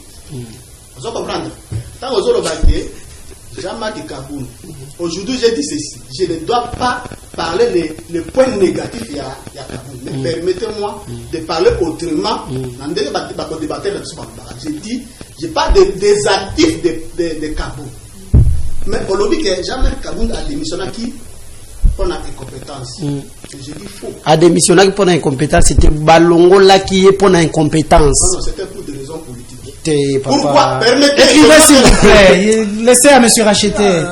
Vous comprenez? Tant aux autres, Jean-Marc Kaboul. Aujourd'hui, j'ai dit ceci. Je ne dois pas parler les points négatifs il y a Kaboul. Mais permettez-moi de parler autrement. J'ai dit, je parle des actifs de Kaboul. Mais au lobby que Jean-Marc Kaboul a démissionné qui pour la incompétence. Je dis faux. A démissionné pour la incompétence, c'était Balongo là qui est pour la incompétence. Non, c'était pour des raisons politiques. Pourquoi? Écrivez s'il vous plaît. Laissez à monsieur racheter.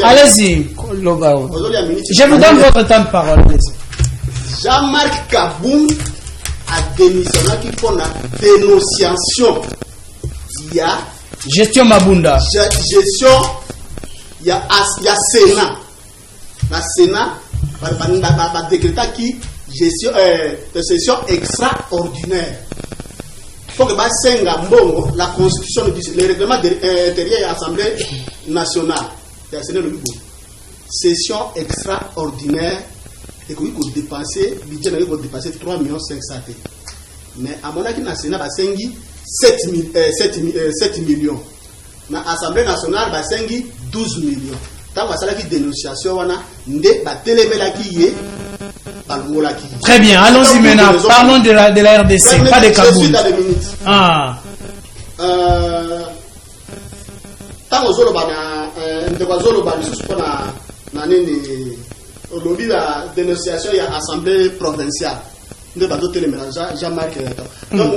Allez-y. Je vous donne votre temps de parole. Jean-Marc Kaboul a démissionné pour la dénonciation. Il y a gestion Mabunda. Gestion, il y a Sénat. La Sénat va décréter qui gestion de session extraordinaire. Il faut que la constitution, le règlement intérieur de l'Assemblée nationale, session extraordinaire, et qu'il faut dépenser, le budget il faut dépasser 3 500 000. Mais à mon avis, le Sénat va 7 millions. L'Assemblée nationale va 12 millions. Tant que ça la dénonciation, on a des très bien, allons-y maintenant. Parlons de la RDC, pas de Kaboul. Tant que la dénonciation, il y a assemblée provinciale. Jean-Marc. Donc,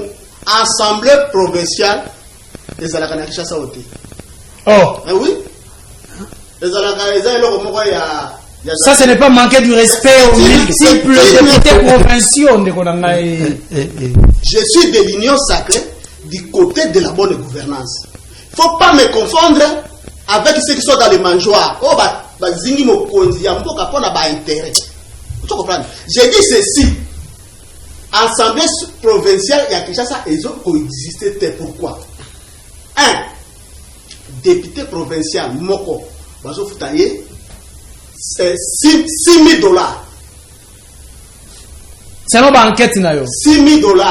assemblée provinciale, les Alakanakisha Saoté. Oh! Oui? Les Alakanakisha, ça, ce n'est pas manquer du respect aux multiples députés provinciaux. Je suis de l'union sacrée du côté de la bonne gouvernance. Il ne faut pas me confondre avec ceux qui sont dans les mangeoires. Oh, zingi mokonzi ya mboka pona ba intérêt. Tu comprends? J'ai dit ceci. Assemblée provinciale et à Kinshasa, ils ont coexisté. Pourquoi? 1. Député provincial Moko Bazo Foutaye, c'est 6 000 $. C'est une enquête. 6 000 $.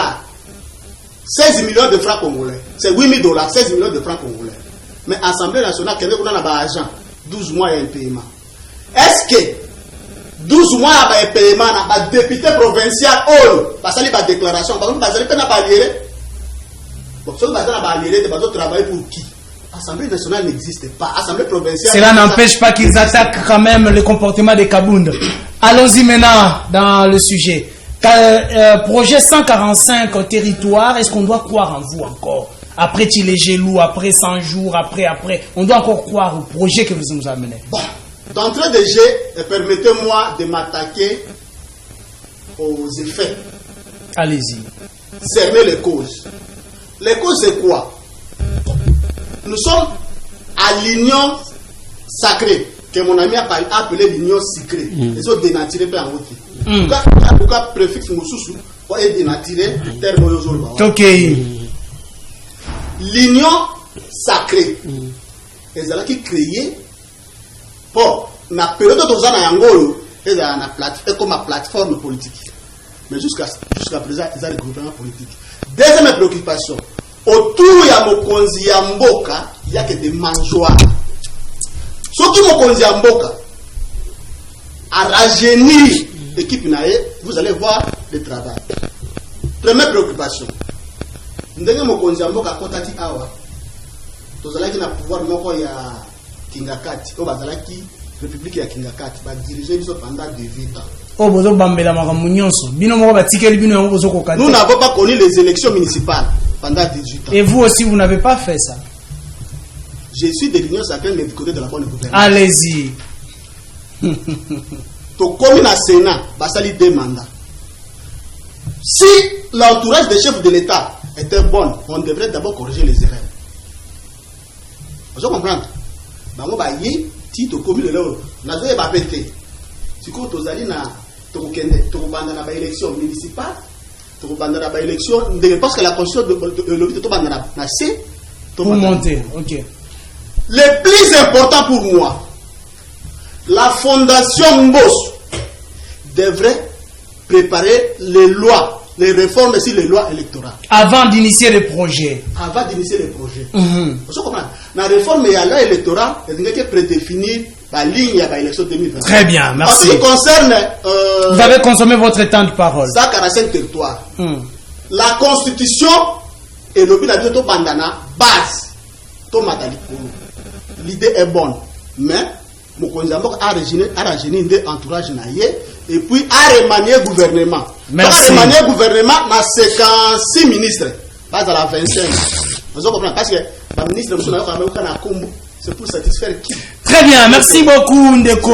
16 millions de francs congolais. C'est 8 000 $. 16 millions de francs congolais. Mais l'Assemblée nationale, quand on a un agent, 12 mois, il y a un paiement. Est-ce que 12 mois, il y a un paiement, un député provincial, parce qu'il y a une déclaration, parce qu'il y a un lire. Donc, si vous avez lire, vous travailler pour qui? L'Assemblée nationale n'existe pas. L'Assemblée provinciale. Cela n'empêche pas qu'ils attaquent quand même le comportement des Kabound. Allons-y maintenant dans le sujet. Projet 145 au territoire, est-ce qu'on doit croire en vous encore? Après Tilégelou, après 100 jours, après, on doit encore croire au projet que vous nous amenez. Bon, d'entrée de jeu, permettez-moi de m'attaquer aux effets. Allez-y. Cerner les causes. Les causes, c'est quoi? Nous sommes à l'union sacrée, que mon ami a appelé l'union secrète. Les autres dénaturés pas en route. Pourquoi préfixe Moussoussou pour être dénaturé terme Yozolba? Ok. L'union sacrée. Et c'est là qui créé pour la période de temps en Angola, et comme ma plateforme politique. Mais jusqu'à présent, ils ont le gouvernement politique. Deuxième préoccupation. Autour ya mokonzi ya mboka, il y a que des mangeoires. Surtout mokonzi ya mboka, à rajeunir l'équipe nae, vous allez voir le travail. Première préoccupation. Ndenge mokonzi ya mboka kotati awa, tozalaki na pouvoir moko ya Kingakati, o bazalaki République ya Kingakati, ba diriger biso pendant 18 ans. Nous n'avons pas connu les élections municipales pendant 18 ans. Et vous aussi, vous n'avez pas fait ça? Je suis de l'union sacrée, mais du côté de la bonne gouvernance. Allez-y. Comme le Sénat, Bassali 2 mandats. Si l'entourage des chefs de l'État était bon, on devrait d'abord corriger les erreurs. Vous comprenez? Bango ba yi ti to komi le lo na zo e ba pété. sikoyo tozali na tokokende tokobanda na baélection municipale tokobanda na baélection parce que la constitution de l'obité tobanda na C pour monter. Ok. Le plus important pour moi, la fondation Mbos devrait préparer les lois, les réformes sur les lois électorales. Avant d'initier les projets. Avant d'initier les projets. Vous comprenez? La réforme et la loi électorale, elle n'est que prédéfinir la ligne à l'élection 2020. Très bien, merci. En ce qui concerne... vous avez consommé votre temps de parole. 145 territoires. La constitution et le but de bandana base. L'idée est bonne, mais Mokonzambok a régéné entourage et puis a remanié le gouvernement. Merci. A remanié le gouvernement dans 56 ministres, pas à la 25. Vous comprenez? Parce que le ministre c'est pour satisfaire qui? Très bien, merci beaucoup Ndeko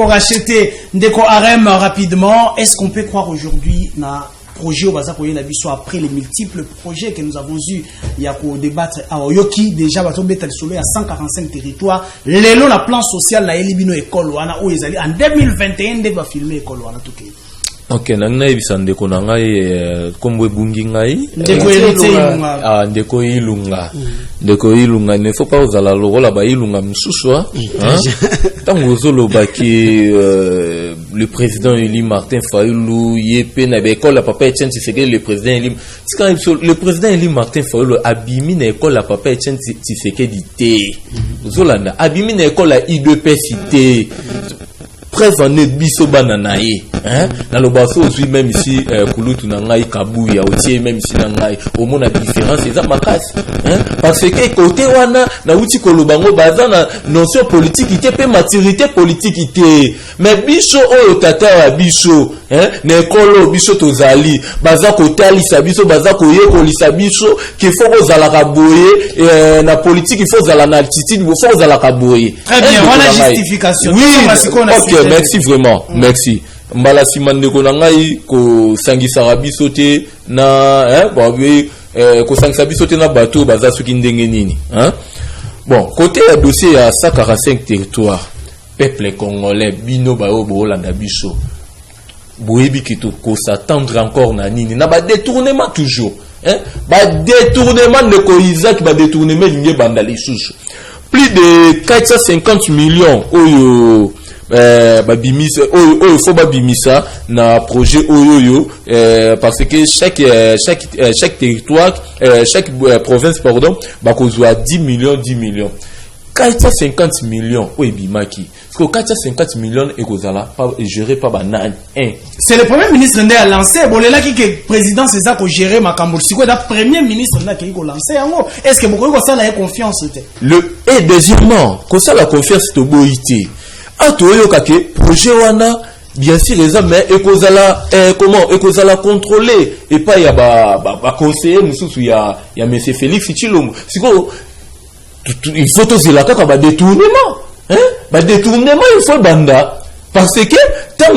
Racheté, Ndeko Arem rapidement. Est-ce qu'on peut croire aujourd'hui na projet au Baza Koyenabiso après les multiples projets que nous avons eu, il y a pour débattre à Oyoki, déjà bateau bétal solo à 145 territoires. L'élo la plan social la Elibino école wana ou ezali en 2021 de va filmer école wana toké. Ok, nanga ibisa ndeko nangai kombo bungi ngai ndeko ilunga ne faut pas uzala lokola ba ilunga msuswa tango zolo baki le président Eli Martin Fayulu yepe na école la papa Etienne Tshisekedi le président Eli le président Eli Martin Fayulu abimi na école la papa Etienne Tshisekedi te zolanda abimi na école la IDPS te preuve en est biso banana ye hein na lo baso aussi même ici kulutu na ngai kabuya otie même ici na ngai au moins la différence eza makasi hein parce que côté wana na uti kolobango baza na notion politique ite pe maturité politique ite mais biso oyo tata ya biso hein na ekolo biso tozali baza kotalisa biso baza koyekolisa biso qu'il faut kozala kaboye na politique il faut zala na attitude il faut zala kaboye. Très bien, voilà justification. Oui, ok, merci vraiment, merci. Mbala simande ko nangai ko sangisa biso te na ko sangisa biso te na bateau baza soki ndenge nini hein. Bon, côté dossier ya 145 territoires peuple congolais bino ba obolanda biso boyebi kito ko s'attendre encore na nini na ba détournement toujours hein ba détournement de ko Isaac ba détournement linge banda lisusu plus de 450 millions oyo babimisa oyo faut babimisa na projet oyo parce que chaque territoire chaque province pardon bakozwa 10 millions 450 millions oyo bimaki parce que 450 millions ekozala pas géré par banane c'est le premier ministre ndé a lancé bolela ki que président c'est ça ko gérer makambo siko da premier ministre ndé ki ko lancer yango est-ce que boko ko sala confiance te le et deuxièmement ko sala confiance to boité atoyo kake projet wana bien sûr les hommes mais ekozala comment ekozala contrôler et pas ya ba conseiller mususu ya monsieur Félix Tshilombo siko il faut aussi la kaka ba détournement hein ba détournement il faut banda parce que tant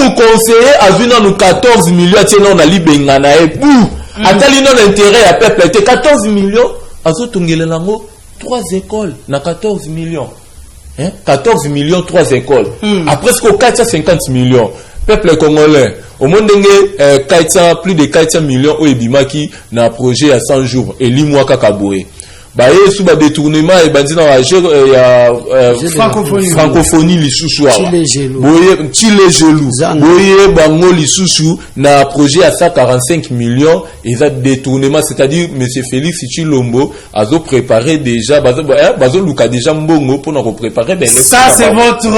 conseiller azuna nous 14 millions tiens on a libenga na e bou atali non intérêt à peuple 14 millions azotongela lango 3 écoles na 14 millions hein 14 millions 3 écoles après ce 450 millions peuple congolais au monde plus de 400 millions au ebimaki na projet à 100 jours et limwa kakaboué ba yesu ba détournement et bandina wa ya francophonie lisusu boye Chile gelou boye bango lisusu na projet à 145 millions et ça détournement c'est-à-dire monsieur Félix Tshilombo azo préparé déjà bazo luka déjà mbongo pour nous préparer ben ça c'est votre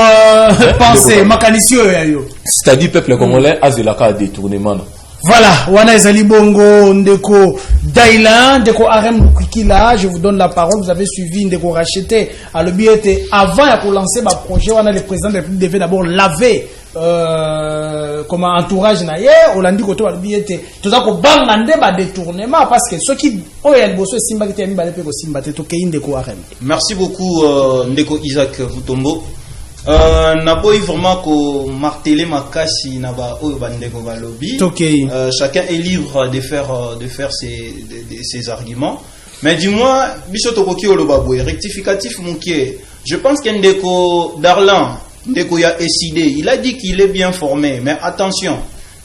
pensée makanisio yayo c'est-à-dire peuple congolais azelaka détournement. Voilà, wana ezali bongo ndeko Daila, ndeko Arem Kikila, je vous donne la parole, vous avez suivi ndeko Racheté à le biete avant de lancer ma projet, wana le président de la République devait d'abord laver comme entourage na ye, olandi koto al biete, tout ça ko banga nde ba détournement parce que ceux qui oyel boso simba ki temi ba lepe ko simba te to kei ndeko Arem. Merci beaucoup ndeko Isaac Vutombo. N'a pas eu vraiment qu'au marteler ma casse n'a pas eu bandeko balobi. Chacun est libre de faire ses arguments. Mais dis-moi, Bisoto Koki Olobaboué, rectificatif Moukier. Je pense qu'Endeko Darlan, Ndeko ya SID, il a dit qu'il est bien formé. Mais attention,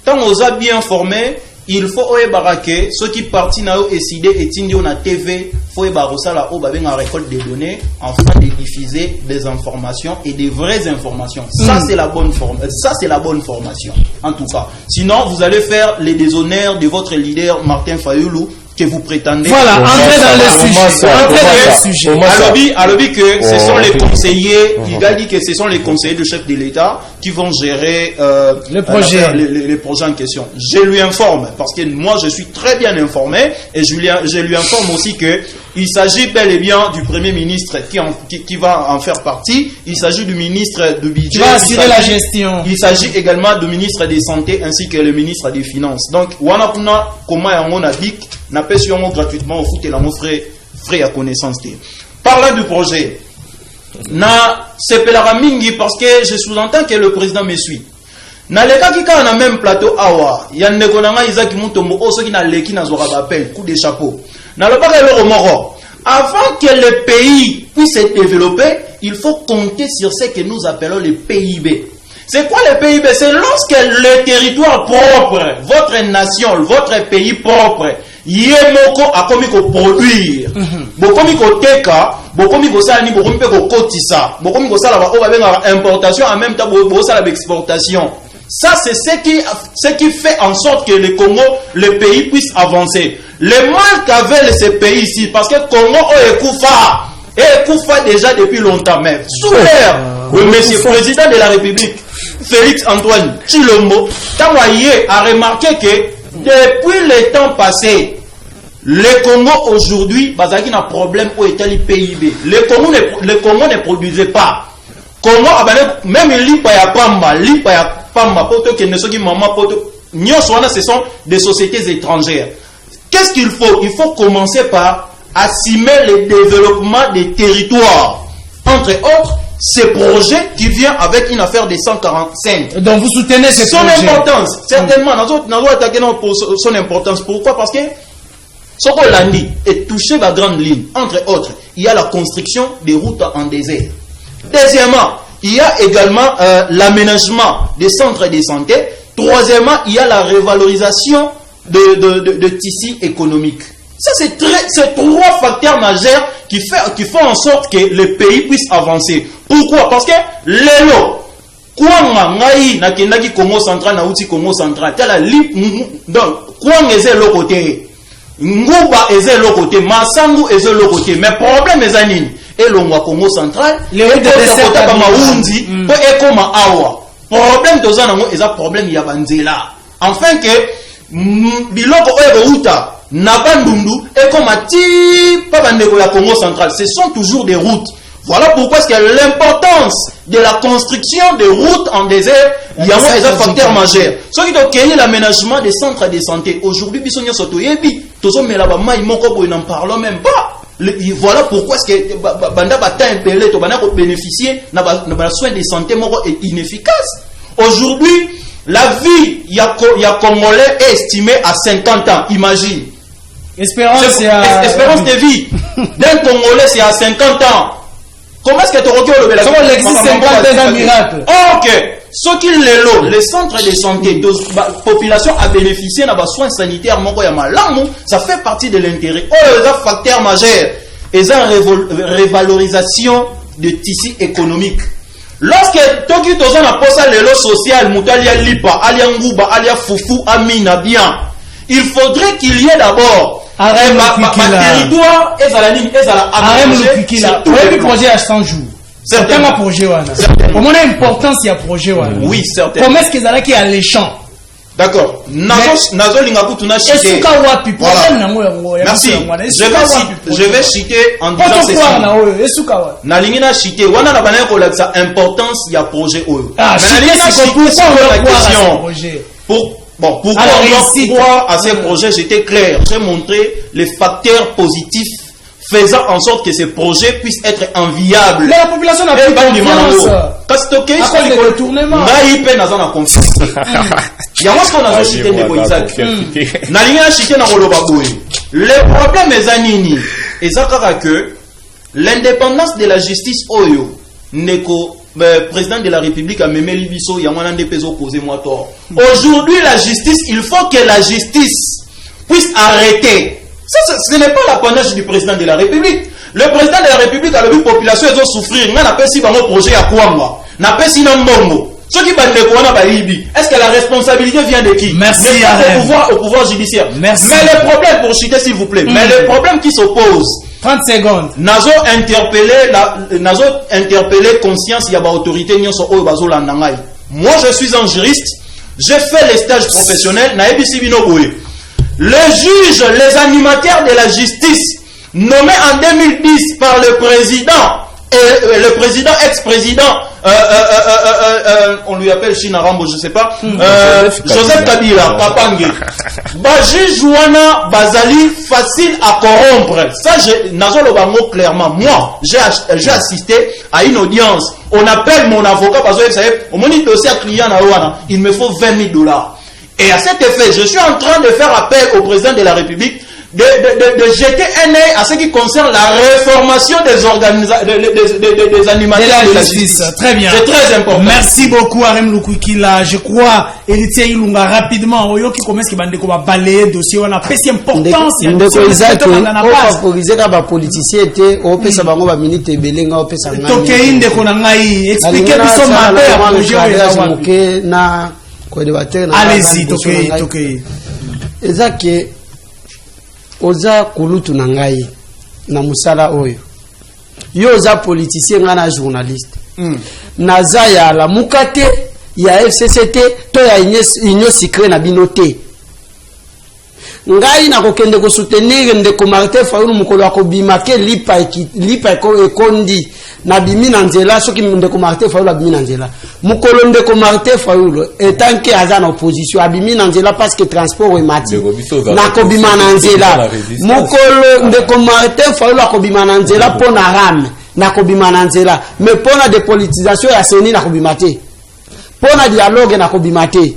tant on a bien formé, il faut barake ceux qui partent na SID et tindio na TV, faut barosa la o babé en récolte des données afin de diffuser des informations et des vraies informations. Ça c'est la bonne ça c'est la bonne formation en tout cas. Sinon vous allez faire les déshonneurs de votre leader Martin Fayoulou que vous prétendez. Voilà, entrez dans le sujet. Alobi que ce sont les conseillers, il a dit que ce sont les conseillers du chef de l'État qui vont gérer les projets en question. Je lui informe, parce que moi je suis très bien informé, et je lui informe aussi que il s'agit bel et bien du Premier ministre qui va en faire partie, il s'agit du ministre du budget, qui va assurer la gestion. Il s'agit également du ministre des Santé ainsi que le ministre des Finances. Donc, Wanapuna, comment on a dit, n'a pas su gratuitement au foot et la frais à connaissance. Parlant du projet, c'est Pelaramingi parce que je sous-entends que le président me suit. Na leka qui a le même plateau awa, il y a un nekonanga Isaac Mutombo, oso qui n'a leki na zora d'appel, coup de chapeau. Na le pas le romoro. Avant que le pays puisse se développer, il faut compter sur ce que nous appelons le PIB. C'est quoi le PIB? C'est lorsque le territoire propre, votre nation, votre pays propre, yemoko a commis ko produire, bokomi ko teka, bokomi ko sala ni bokomi ko kotisa, bokomi ko sala ba o ba benga importation en même temps bo sala exportation. Ça c'est ce qui fait en sorte que le Congo, le pays puisse avancer. Le mal qu'avait ce pays ici, parce que Congo est Koufa déjà depuis longtemps, mais sous l'ère le monsieur président de la République, Félix Antoine Tshilombo, Tawaye a remarqué que depuis le temps passé, le Congo aujourd'hui, bazaki na problème où était le PIB. Le Congo ne produisait pas. Congo même lipa ya pamba poto que ne soki mama poto nyoswana, ce sont des sociétés étrangères. Qu'est-ce qu'il faut? Il faut commencer par assumer le développement des territoires. Entre autres, ce projet qui vient avec une affaire de 145. Donc vous soutenez ce projet? Son importance, certainement. Nous allons attaquer son importance. Pourquoi? Parce que ce qu'on l'a dit est touché par grande ligne. Entre autres, il y a la construction des routes en désert. Deuxièmement, il y a également l'aménagement des centres de santé. Troisièmement, il y a la revalorisation de tissus économiques. Ça, c'est trois facteurs majeurs qui font en sorte que le pays puisse avancer. Pourquoi? Parce que l'élo, Kwanga ngai na kendaki Congo central na uti Congo central, tala lip donc Kwanga est le côté, Nguba est le côté, Masangu est le côté, mais problème est anine. Et l'ongwa Congo central, les routes de dessert pa maundi, po ekoma awa. Problème tozana ngo eza problème ya banzela. Enfin que biloko oyo uta na bandundu ekoma ti pa bandeko ya Congo central, ce sont toujours des routes. Voilà pourquoi est-ce que l'importance de la construction de routes en désert, il y a un facteur majeur. Ce qui est l'aménagement des centres de santé. Aujourd'hui, bisogna soto yebi, tozo melaba mai moko boy n'en parlons même pas. Voilà pourquoi est-ce que banda bata impelé to bana ko bénéficier na soins de santé moko est inefficace. Aujourd'hui, la vie ya Congolais est estimée à 50 ans. Imagine. Espérance de vie d'un Congolais c'est à 50 ans. Comment est-ce que tu regardes le Bélgique? Comment l'existe 50 ans miracle? Ok. Ce qui les centres de santé, la population a bénéficié de soins sanitaires, ça fait partie de l'intérêt. Oh, les facteurs majeurs, et la révalorisation de tissus économiques. Lorsque Toki Tozan a posé l'élo social, Moutalia Lipa, Alia Nguba, Alia Foufou, Amina, bien, il faudrait qu'il y ait d'abord un territoire et à la ligne, et à la aménagé. Le projet à 100 jours. Certainement projet. Comment l'importance il y a projet? Oui, certainement. Comment est-ce qu'ils allaient qu'il y a les champs? D'accord. Nazo Lingaku Tunashi. Merci. Je vais citer en disant ceci. Nalingina cité. Wana na bana ko la importance il y a projet oyo. Pourquoi à ces projets j'étais clair. J'ai montré les facteurs positifs faisant en sorte que ces projets puissent être enviables. Mais la population n'a plus confiance. Le tournement. Confiance. Il y a moi ce qu'on a cité de Isaac. Nalingina cité na Roloba Boy. Le problème est zanini. Et ça que l'indépendance de la justice oyo neko président de la République a memé libiso yamana ndepezo causer moi tort. Aujourd'hui la justice, il faut que la justice puisse arrêter. Ça, ce n'est pas l'apanage du président de la République. Le président de la République a le population ils ont souffrir. On appelle si bango projet à Kwamba. Na appelle si mbongo. Ceux qui bandent est-ce que la responsabilité vient de qui? Merci. Au pouvoir judiciaire. Merci. Mais le problème, pour citer s'il vous plaît, mais le problème qui s'oppose. 30 secondes. Nazo interpellé conscience yaba autorité nyonso oyo bazola nangai. Moi je suis un juriste, j'ai fait les stages professionnels na ebisi bino boye. Les juges, les animateurs de la justice nommés en 2010 par le président et le président ex-président on lui appelle China Rambo, je sais pas, Joseph Kabila, Papangue. Baji Jouana Bazali, facile à corrompre. Ça, Nazolo Bango clairement. Moi, j'ai assisté à une audience. On appelle mon avocat parce que vous savez, au moment où dossier client à Ouana, il me faut $20 000. Et à cet effet, je suis en train de faire appel au président de la République de jeter un œil à ce qui concerne la réformation des des animateurs de la justice. Très bien. C'est très important. Merci beaucoup Arem Lukwikila. Je crois Elitier Ilunga rapidement oyo qui commence qui bande ko ba balayer dossier on a pèse importance. Ndeko Isaac o favoriser ka ba politicien était o pesa bango ba minute belenga o pesa ngani. Toke ndeko na ngai expliquer biso mabe ya projet na ko débattre na. Allez-y toke. Isaac oza kulutu na ngai na musala oyo yo oza politicien nga na journaliste naza ya la mukate ya FCCT to ya union secret na binote ngai na kokende ko soutenir ndeko Martin Fayulu mukolo akobima ke lipa ekondi na bimi na nzela soki ndeko Martin Fayulu abimi na nzela mukolo ndeko Martin Fayulu etant que aza na opposition abimi na nzela parce que transport emati na kobima na nzela mukolo ndeko Martin Fayulu akobima na nzela pona rame na kobima na nzela mais pona dépolitisation ya seni na kobima te pona dialogue na kobima te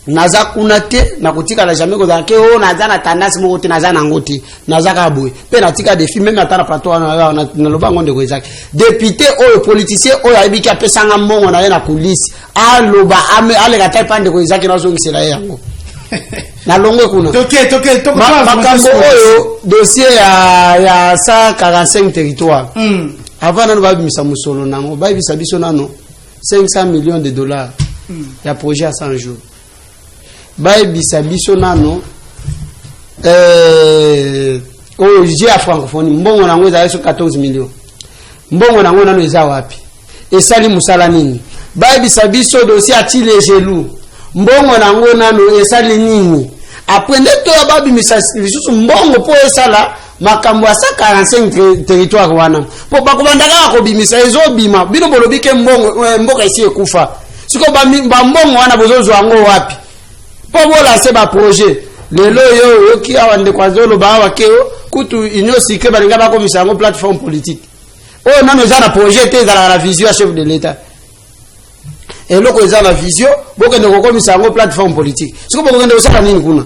naza kuna te na kutika la jamais kozala ke o naza na tendance moko te naza na ngote naza ka boye pe na tika défi même atana plateau na lobango ndeko Isaac député oyo politicien oyo ayebiki apesanga mbongo na ye na police aloba ale kata pande ko Isaac na zongisela yango na longwe kuna toke makambo oyo dossier ya 145 territoire avant nano babimisa musolo nango babisa biso nano $500 millions ya projet à 100 jours baye bisabiso nano j'ai à francophonie mbongo nango eza so 14 millions mbongo nango nano eza wapi esali musala nini baye bisabiso dossier atile gelou mbongo nango nano esali nini aprende to babi misasusu mbongo po esala makambo ya 145 territoire wana po bakobandaka kobimisa ezobima bino bolobike mbongo mboka esi ekufa siko ba mbongo wana bozozo ango wapi pour lancer ba projet lelo yo ki awande kwa zolo ba wakeo kutu union secret balinga ba komisa ngo plateforme politique o nano za na projet te za la vision à chef de l'état et loko za la vision boko ndeko komisa ngo plateforme politique siko boko ndeko sala nini kuna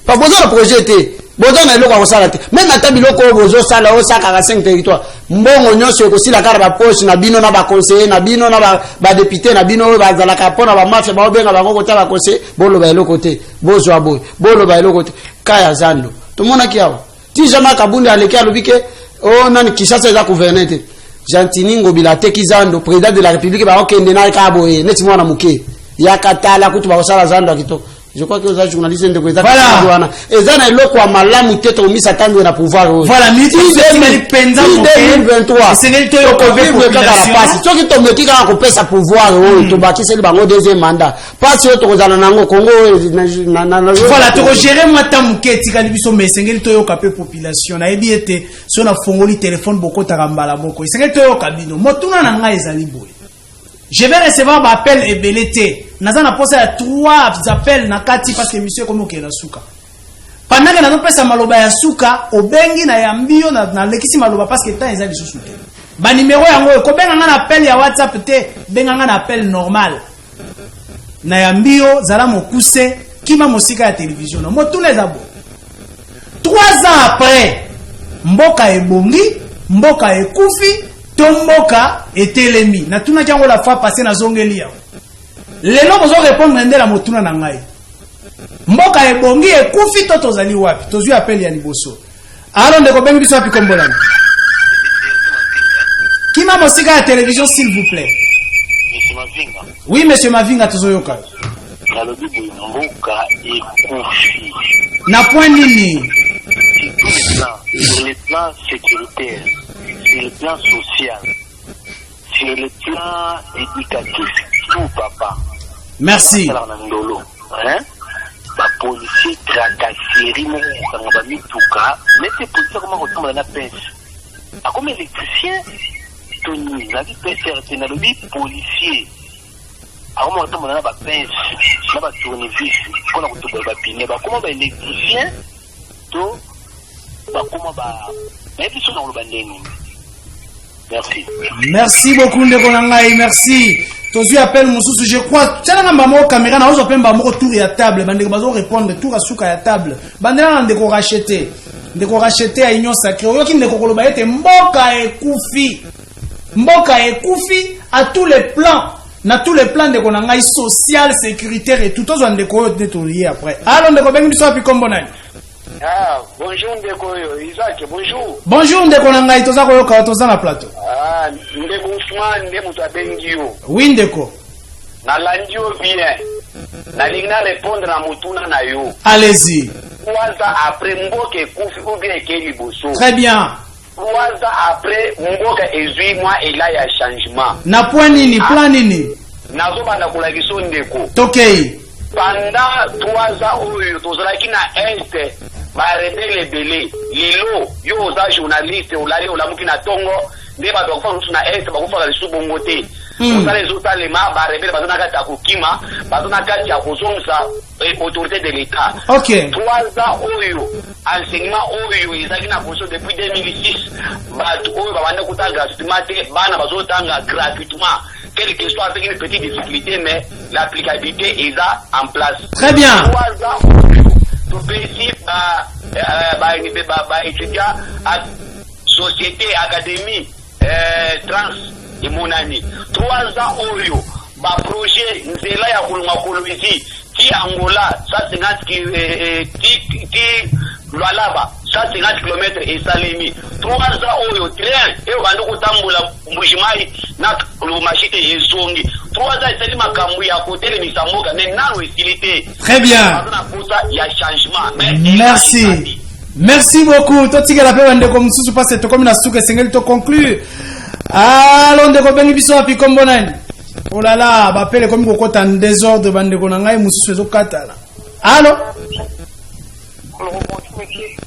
pas besoin de projet te bozo na loko akosala te même ata biloko bozo sala o 145 territoire mbongo nyonso ko sila kara ba poche na bino na ba conseiller na bino na ba député na bino ba zala ka pona ba mafia ba obenga ba kota ba conseiller bolo ba eloko te bozo aboy bolo ba eloko te kaya zando to mona kiawa ti jama kabundi aleki alobike o nani Kinshasa za gouverner te Jantiningo bilate kizando président de la République ba okende na ka boye neti mwana muke yakatala kutu ba osala zando akito. Je crois que les journalistes de Kweza voilà ezana eloko wa malamu teto umisa tandu na pouvoir voilà miti 2023 c'est to ko vivre kaka la passe to ki to meki kaka ko pesa pouvoir to bakise li bango deuxième mandat passe to kozana nango Congo na voilà to gérer mata muketi kali biso mesengeli to yoka pe population na ebi ete so na fongoli téléphone boko takambala boko esengeli to yoka bino motuna na ngai ezali boye. Je vais recevoir ma appel et belete. Nazana posa ya 3 appels na kati parce que monsieur comme okela suka. Pendant que nazo pesa maloba ya suka, obengi na ya mbio na lekisi maloba parce que temps ezali susu te. Ba numéro yango ko benga na appel ya WhatsApp te, benga na appel normal. Na ya mbio zala mokuse kima mosika ya télévision. Motuna ezabo. 3 ans après mboka ebongi mboka ekufi to mboka etelemi na tuna jango la fois passé na zongeli ya lelo bozo répondre ndela motuna na ngai mboka ebongi ekufi to tozali wapi tozwi appel ya liboso alors ndeko bengi biso api kombolana kima mosika ya télévision s'il vous plaît. Monsieur Mavinga. Oui monsieur Mavinga tozoyoka nalobi mboka ekufi na point nini sur le plan sécuritaire, sur le plan social, sur le plan éducatif, tout papa. Merci. Hein? Ba policier tracasserie mon kanga ba mituka, mais ces policiers comment ressemble à la pêche. A comme électricien, Tony, la vie PCRT na lobby policier. A comment ressemble à la pêche, na ba tournevis, qu'on a retrouvé ba piné, ba comment ba électricien, to ba comment ba mais sur dans le bandeni. Merci. Merci beaucoup ndeko nangai, merci. Tozu appel mususu je crois tena ngamba mo caméra na ozo pemba mo tour ya table bandeko bazo répondre tour asuka ya table. Bandela ndeko racheter. Ndeko racheter a union sacrée. Oyo ki ndeko koloba ete mboka ekufi. Mboka ekufi à tous les plans. Na tous les plans ndeko nangai social, sécuritaire et tout ozo ndeko yo netolier après. Alors ndeko bengi biso api kombo nani? Ah, bonjour Ndeko Isaac, bonjour. Bonjour Ndeko Nangai, toza koyoka toza na plateau. Ah, Ndeko Ousmane, Ndeko Mutabengiyo. Oui Ndeko. Na landio bien. Na ligna répondre na mutuna na yo. Allez-y. 3 ans après Mboke Koufi ou bien Keli Bosso. Très bien. 3 ans après Mboka ezui moi et là il y a changement. Na point nini, plan nini? Nazo bana kulagiso Ndeko. Tokei. Pendant 3 ans oyo tozalaki na este ba rebelle belé lelo yo za journaliste olali olamuki na tongo nde ba dokfa na este ba kufa lisu bongo te osala ezota lema ba rebelle ba zona kata kokima ba zona kata ya kozongisa autorité de l'état. OK. 3 ans oyo enseignement oyo ezaki na position depuis 2006 ba oyo ba bande kutanga gratuitement te bana bazotanga gratuitement. Quelle que soit avec une petite difficulté, mais l'applicabilité est là en place. Très bien. 3 ans, tout petit, étudiant à société, académie, trans, et mon ami. 3 ans, Oyo, projet, Nzela ya Kulumakuluizi, qui Angola, 150 qui Lualaba, 150 km et Salemi. 3 ans, Oyo, train, et Wandoko Tamboula, Mujimai, Nak, Lumachite et Zongi. 3 ans, c'est ma Kamouya, à côté de Misamoka, mais non, hostilité. Très bien. Il y a changement. Merci. Merci beaucoup. Toi, tu la paix, Wandeko Moussou, passe to comme la souke, c'est to conclure. Allons, Ndeko Bengi Biso, api Kombonani. Oh là là, bapele comme beaucoup en désordre, Bandeko Nangai, Moussou, Fezo Katala. Allô?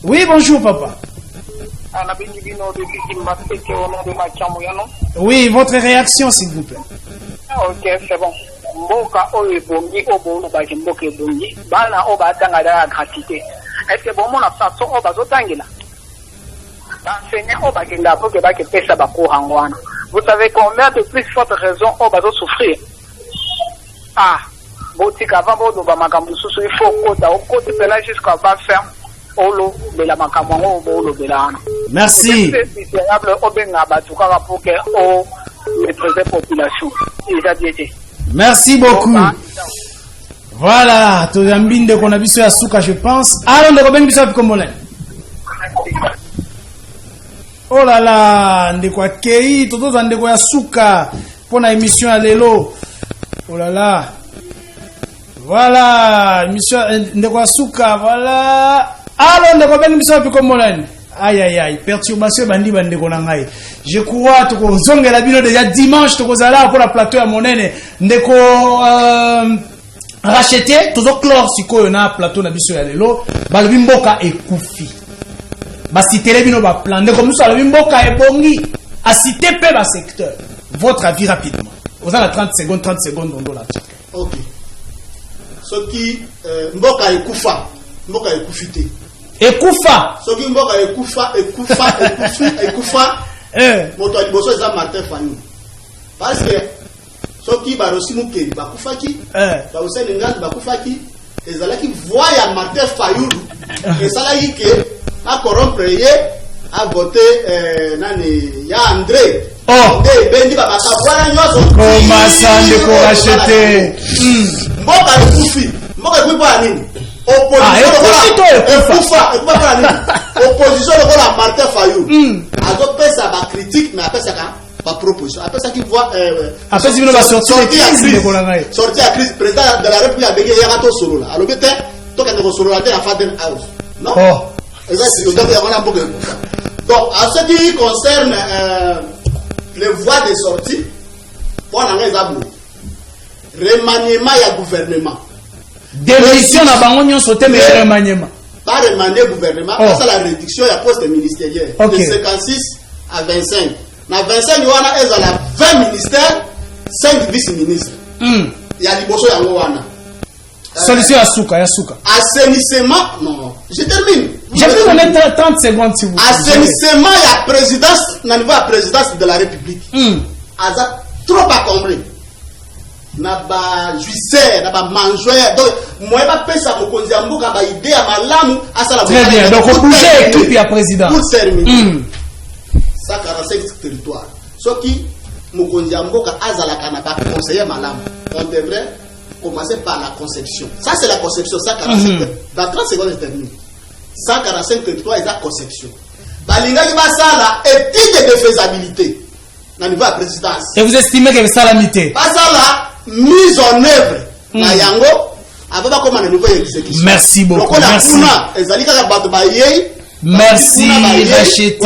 Oui, bonjour, papa. Oui, votre réaction, s'il vous plaît. Ok, c'est bon. Mboka oyo bongi obo baki mboka bongi bana oba tanga da gratuité. Est-ce que bon mon absence oba zotangila? Enseignant oba kenda pour que baki pesa ba ko hangwana. Vous savez combien de plus forte raison oba zo souffrir? Ah, botika avant bodo ba makambu susu il faut kota au côté de là jusqu'à bas faire olo de la makamongo olo de la. Merci. C'est misérable obenga batuka pour que o maîtriser population. Merci beaucoup. Voilà, to yambinde kona biso ya suka je pense. Alors ndeko bengi biso apikomole. Oh là là, ndeko akei toto ndeko ya suka pona émission ya lelo. Oh là là. Voilà, émission ndeko ya suka, voilà. Alors ndeko bengi biso apikomole. Aïe aïe aïe, perturbation bandi bandeko na ngai. Je crois toko zongela bino déjà dimanche toko zala pour la plateau ya monene ndeko racheter tozo clore sikoyo na plateau na biso ya lelo balobi mboka ekufi. Ba citer bino ba plan ndeko muso balobi mboka ebongi a citer pe ba secteur. Votre avis rapidement. Vous avez 30 secondes on doit la check. OK. Ce qui mboka ekufa, mboka ekufite. Ekufa. Soki mboka ekufa. Moto aliboso eza Martin Fayou. Parce que soki barosi mukeli bakufaki, baoseli ngandi bakufaki, ezalaki voix ya Martin Fayou. Esalaki ke à corrompre, à voter, il y a André. Oh! Comment ça, Ndeko racheté? Mboka le Koufi. Mboka le Koufi. Opposition de la Martin Fayou. Après ça, va critique, mais après ça, pas proposition. Après ça, qui voit. Après, si vous avez sorti à crise, président de la République a bégué Yarato Solo. Alors, peut-être, toi, quand tu Solo, tu as Faden House. Non? Donc, à ce qui concerne les voies de sortie, on a les abous. Remaniement et gouvernement. Démission à Bangonio sauté, mais remaniement. Pas remanier gouvernement, c'est la réduction à poste ministériel. De 56 à 25. Dans 25, il y a 20 ministères, 5 vice-ministres. Il y a Liboso Yangowana. Solution à Souka. Assainissement, non. Je termine. J'ai pu donner 30 secondes si vous voulez. Assainissement, il y a présidence, dans le niveau de la présidence de la République. Aza trop à combler. Naba juisseur, naba mangeur. Donc, moi, je ne sais pas si je vais idée à ma lame. Très bien. Donc, on bouge l'équipe à président. Pour terminer. Ça, 45 territoires. Ce qui, Mokonzi Amboka, Azalaka n'a pas conseillé ma lame. On devrait commencer par la conception. Ça, c'est la conception. Ça, 45 dans 30 secondes, je termine. 145 territoires, ils ont conception. Balinga, il va ça là, étude de faisabilité. Dans le niveau de la présidence. Et vous estimez que c'est la mité? Pas ça là, mise en œuvre. Na yango, avec comment on niveau exécution. Merci beaucoup. Merci. Merci, Racheté.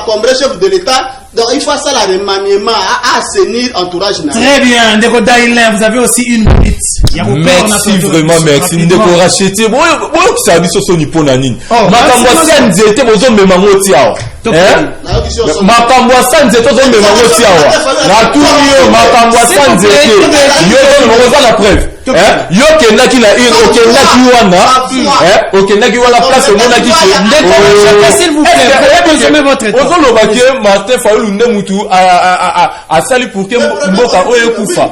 Comme chef de l'État, donc il faut ça la remaniement à assainir l'entourage. Très bien, Ndeko Daïlin, vous avez aussi une minute. Merci vraiment, merci. Ndeko Racheté. Bon, qui s'habille sur son niponanine. Makambo Sanzete, bozo memangoti ao. Makambo Sanzete, bozo memangoti ao. La tour, Makambo Sanzete. Yo, bozo la preuve. Yo kenaki na ir, okenaki wana place monaki chez. S'il vous plaît, consommer votre temps. Ozo lobake Martin Fayulu ndemutu a sali pour que mboka oyo kufa.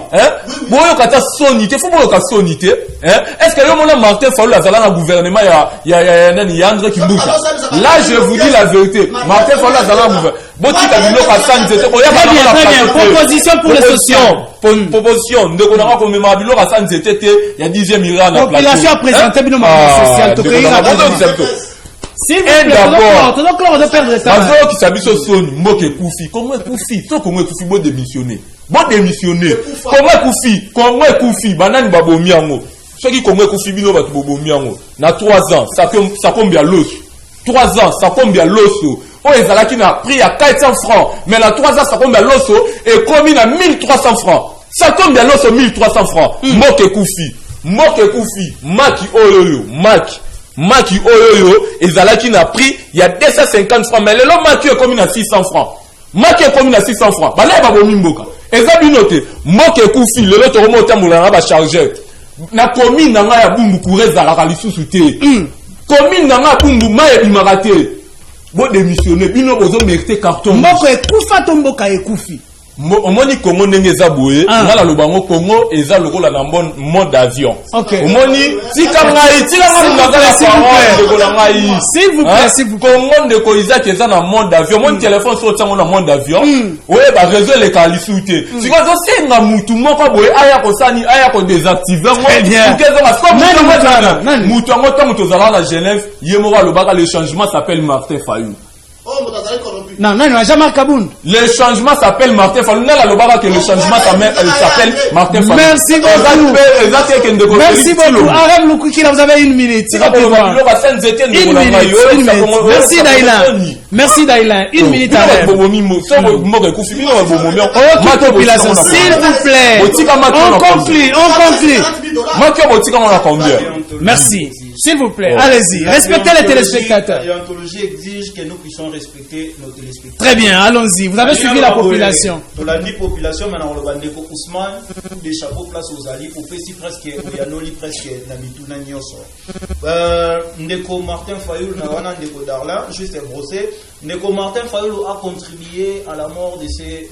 Boyo kata sonité, faut boyo ka sonité. Est-ce que yo mona Martin Fayulu azala na gouvernement ya nani André Kimbuka? Là je vous dis la vérité. Martin Fayulu azala na gouvernement. Botika biloko sanzete ko ya ba bien. Proposition pour les sociaux. Proposition ndeko na ko mema biloko sanzete te ya 10e ira na plateau. Population présentée bino ma social to créer. S'il vous plaît, d'abord, de perdre le temps. Qui s'habille sur son mboke Koufi. Comment Koufi? Tout comment Koufi bon démissionner. Bon démissionner. Comment Koufi? Banane babo miango. Ceux qui comment Koufi bino batu bobo miango. Na 3 ans, ça combien l'os? 3 ans, ça combien l'osso? Oh, ils allaient qui n'a pris à 400 francs. Mais la 3 ans, ça combien l'osso? Et combien à 1300 francs. Ça combien l'osso 1300 francs. Mboke Koufi. Maki oyoyo. Maki oyoyo, ezalaki na prix, il y a 250 francs, mais le lot Maki est comme à 600 francs. Maki est comme à 600 francs. Bah là, il va bon mimboka. Ezabi noté, Maki Koufi, le lot remonte à moulana ba chargeur. Na commune na nga ya bumbu kouré zalaka lisusu te. Commune na nga bumbu ma ya bimarate. Bon démissionner, bino bozo mérité carton. Moko ekufa to mboka ekufi. Omoni Congo ndenge eza boye ngala lobango Congo eza lokola na mode d'avion. Omoni tika ngai s'il vous plaît Congo ndeko Isaac eza na mode d'avion mon téléphone so tsango na mode d'avion oye ba réseau le kalisuté siko zo senga mutu moko boye aya ko sani aya ko désactiver mutu ngo tango tozala na Genève yemo ba lobaka le changement s'appelle Martin Fayulu. Non, jamais Kaboun. Le changement s'appelle Martin Fayulu. Que le changement s'appelle Martin Fayulu. Merci beaucoup. Merci beaucoup. Arab Loukouki, vous avez une minute. Merci Daïla. Merci Daïla. Une minute à population, s'il vous plaît. On conclut. Merci. S'il vous plaît, allez-y. Respectez les téléspectateurs. L'anthologie exige que nous puissions respecter nos téléspectateurs. Très bien, allons-y. Vous avez suivi la population. Dans la population, maintenant, on va dire Ousmane, des chapeaux place aux alliés, pour faire si presque, il y a noli presque, Nabitou Nagnoso. Ndeko Martin Fayulu, Nawana Ndeko Darla, juste brossé. Ndeko Martin Fayulu a contribué à la mort de ces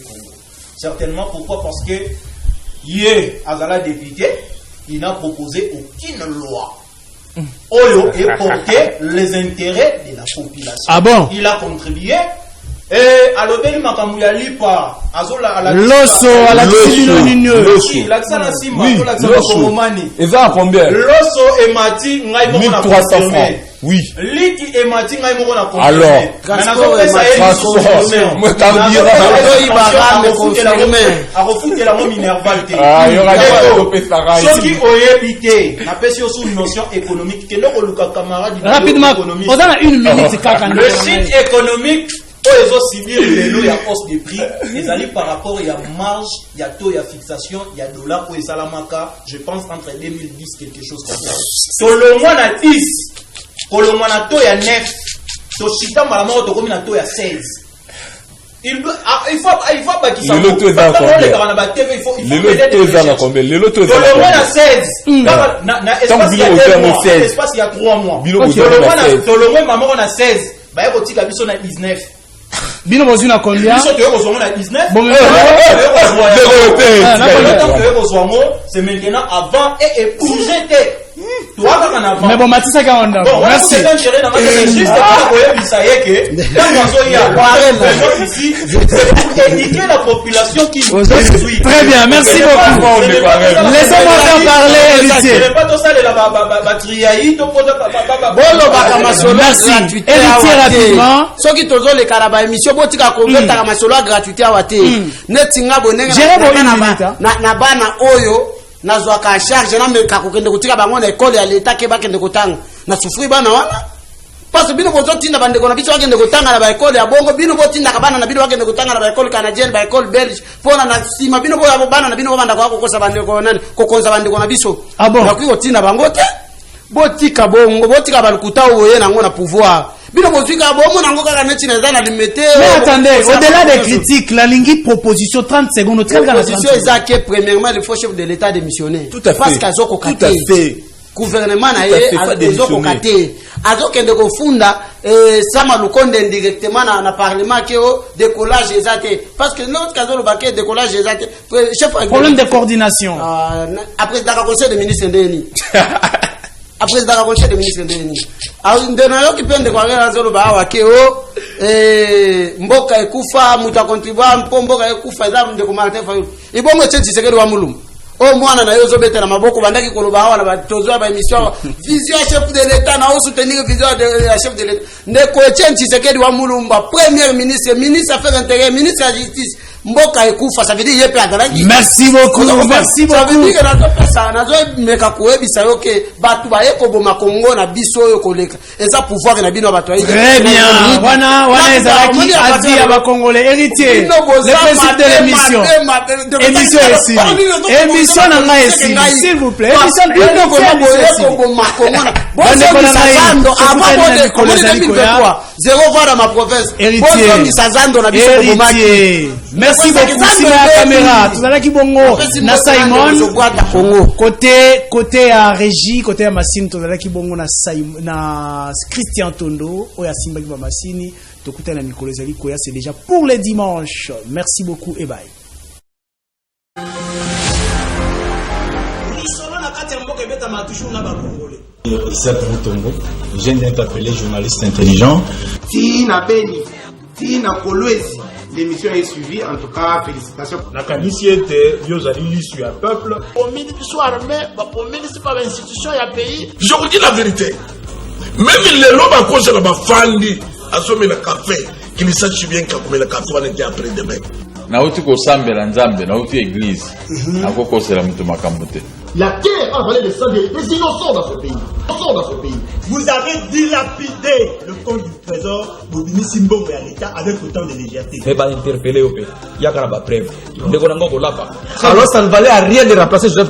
Congos. Certainement, pourquoi? Parce que, Azala député, il n'a proposé aucune loi. Oyo et porter les intérêts de la population. Ah bon? Il a contribué. Et à l'obéli Makamuyali par Azola à la Loso à la Loso. L'accent à Simba, l'accent à Komomani. Et ça à combien? Loso et Mati, Ngaï 1300 francs. Oui. Liti et Mati, Ngaï Mona. Alors, transport et Mati. Moi, t'en diras. À refouter la minervalte. Ah, il y aura des ceux qui ont évité, n'a pas sur une notion économique. Rapidement, on a une minute. Le site économique. Les autres civils, les lots, il y a hausse de prix. Les alliés par rapport, il y a marge, il y a taux, il y a fixation, il y a dollar pour les salamaka. Je pense entre 2010, quelque chose comme ça. Sur le mois na 10, pour le mois na taux, il y a 9. Sur Chita, malama, au il y a taux, il y a 16. Il faut pas qu'il s'en fout. Le loto est dans le mois na 16. L'espace, il y a 3 mois. Sur le mois, maman, on a 16. Bah, il y a 19. Bino bozuna combien? Biso tu es à 19. Bon, c'est maintenant avant et pour jeter. Mais bon, Matissa Kaonda. Merci. Juste c'est pour éduquer la population qui nous suit. Très bien, merci beaucoup. Laissez-moi faire parler, héritier. Merci. Héritier rapidement. Ceux qui t'osent les carabas émission, bon, tu as combien ta masolo gratuité à Wate. Netinga bonne. Na bana oyo. Nazwaka charge na me kakokende kutika bango na école ya l'état ke bakende kotanga na sufri bana wana parce que bino bozo tinda bande kona biso bakende kotanga na ba école ya bongo bino botinda ka bana na bino bakende kotanga na ba école canadienne ba école belge pona na sima bino bo bana na bino banda kwa kokosa bande ko nani kokonza bande kona biso ah bon na kuyo tinda bango te botika bongo botika balukuta oye na ngona pouvoir. Mais attendez, au-delà des critiques, la ligne proposition 30 secondes. Proposition est premièrement le faux chef de l'État démissionné. Tout à fait. Parce qu'Azoko Tout à fait. Gouvernement a Azoko Kate. Azoko Ndeko Funda, Sama Lukonde indirectement dans le Parlement qui est décollage exact. Parce que l'autre cas, le baquet décollage exact. Problème de coordination. Après, dans le conseil des ministres d'Eni. Après le conseil des ministres d'Eni. Alors, ndena qui pende kwa ngela zolo ba wakeo mboka ekufa muta contribuer mboka ekufa za ndeko martefa ibongo chenchi sekero wa mulum o mwana na yozo betela maboko bandaki koloba hawa na batozwa ba émission vision chef de l'état na soutenir vision de chef de l'état ndeko chenchi sekero wa mulumba premier ministre affaires intérieures ministre de la justice mboka ekufa ça veut dire yepe adalaki. Merci beaucoup. Merci beaucoup. Ça veut dire que na pesa na zo meka kuebisa yoke batu ba yeko boma Congo na biso yo koleka eza pouvoir na bino batu ayi. Très bien. Wana ezalaki adi ya ba congolais héritier. Le principe de l'émission. Émission ici. Émission na ngai ici. S'il vous plaît. Émission une fois boma Congo na. Avant 0 voix dans ma province. Héritier. Merci beaucoup. Si la caméra, tout à l'heure qui bongo, na Simon, côté à Régie, côté à Massine, tout à l'heure qui bongo na Christian Tondo, ou à Simba Kiba Massini, tout côté na Nicolas Zali Koya, c'est déjà pour les dimanches. Merci beaucoup et bye. Isaac Moutombo, je viens d'être appelé journaliste intelligent. Tina Beni, Tina Kolwezi. L'émission est suivie, en tout cas, félicitations. La qualité était, vous allez l'issue à peuple. Au ministre armé, au ministre par l'institution et à pays. Je vous dis la vérité. Même les lobes à cause de la fandi, à sommer le café, qui ne sache bien qu'à combien le café on était après demain. Nauti kosambela nzambe, nauti église, nakoko sera mutu makambo te. La terre a avalé le sang des innocents dans ce pays. Vous avez dilapidé le compte du trésor Bobini Simbongo et à l'État avec autant de légèreté. Mais pas interpeller au pays. Il y a quand même preuve. Alors ça ne valait à rien de remplacer Joseph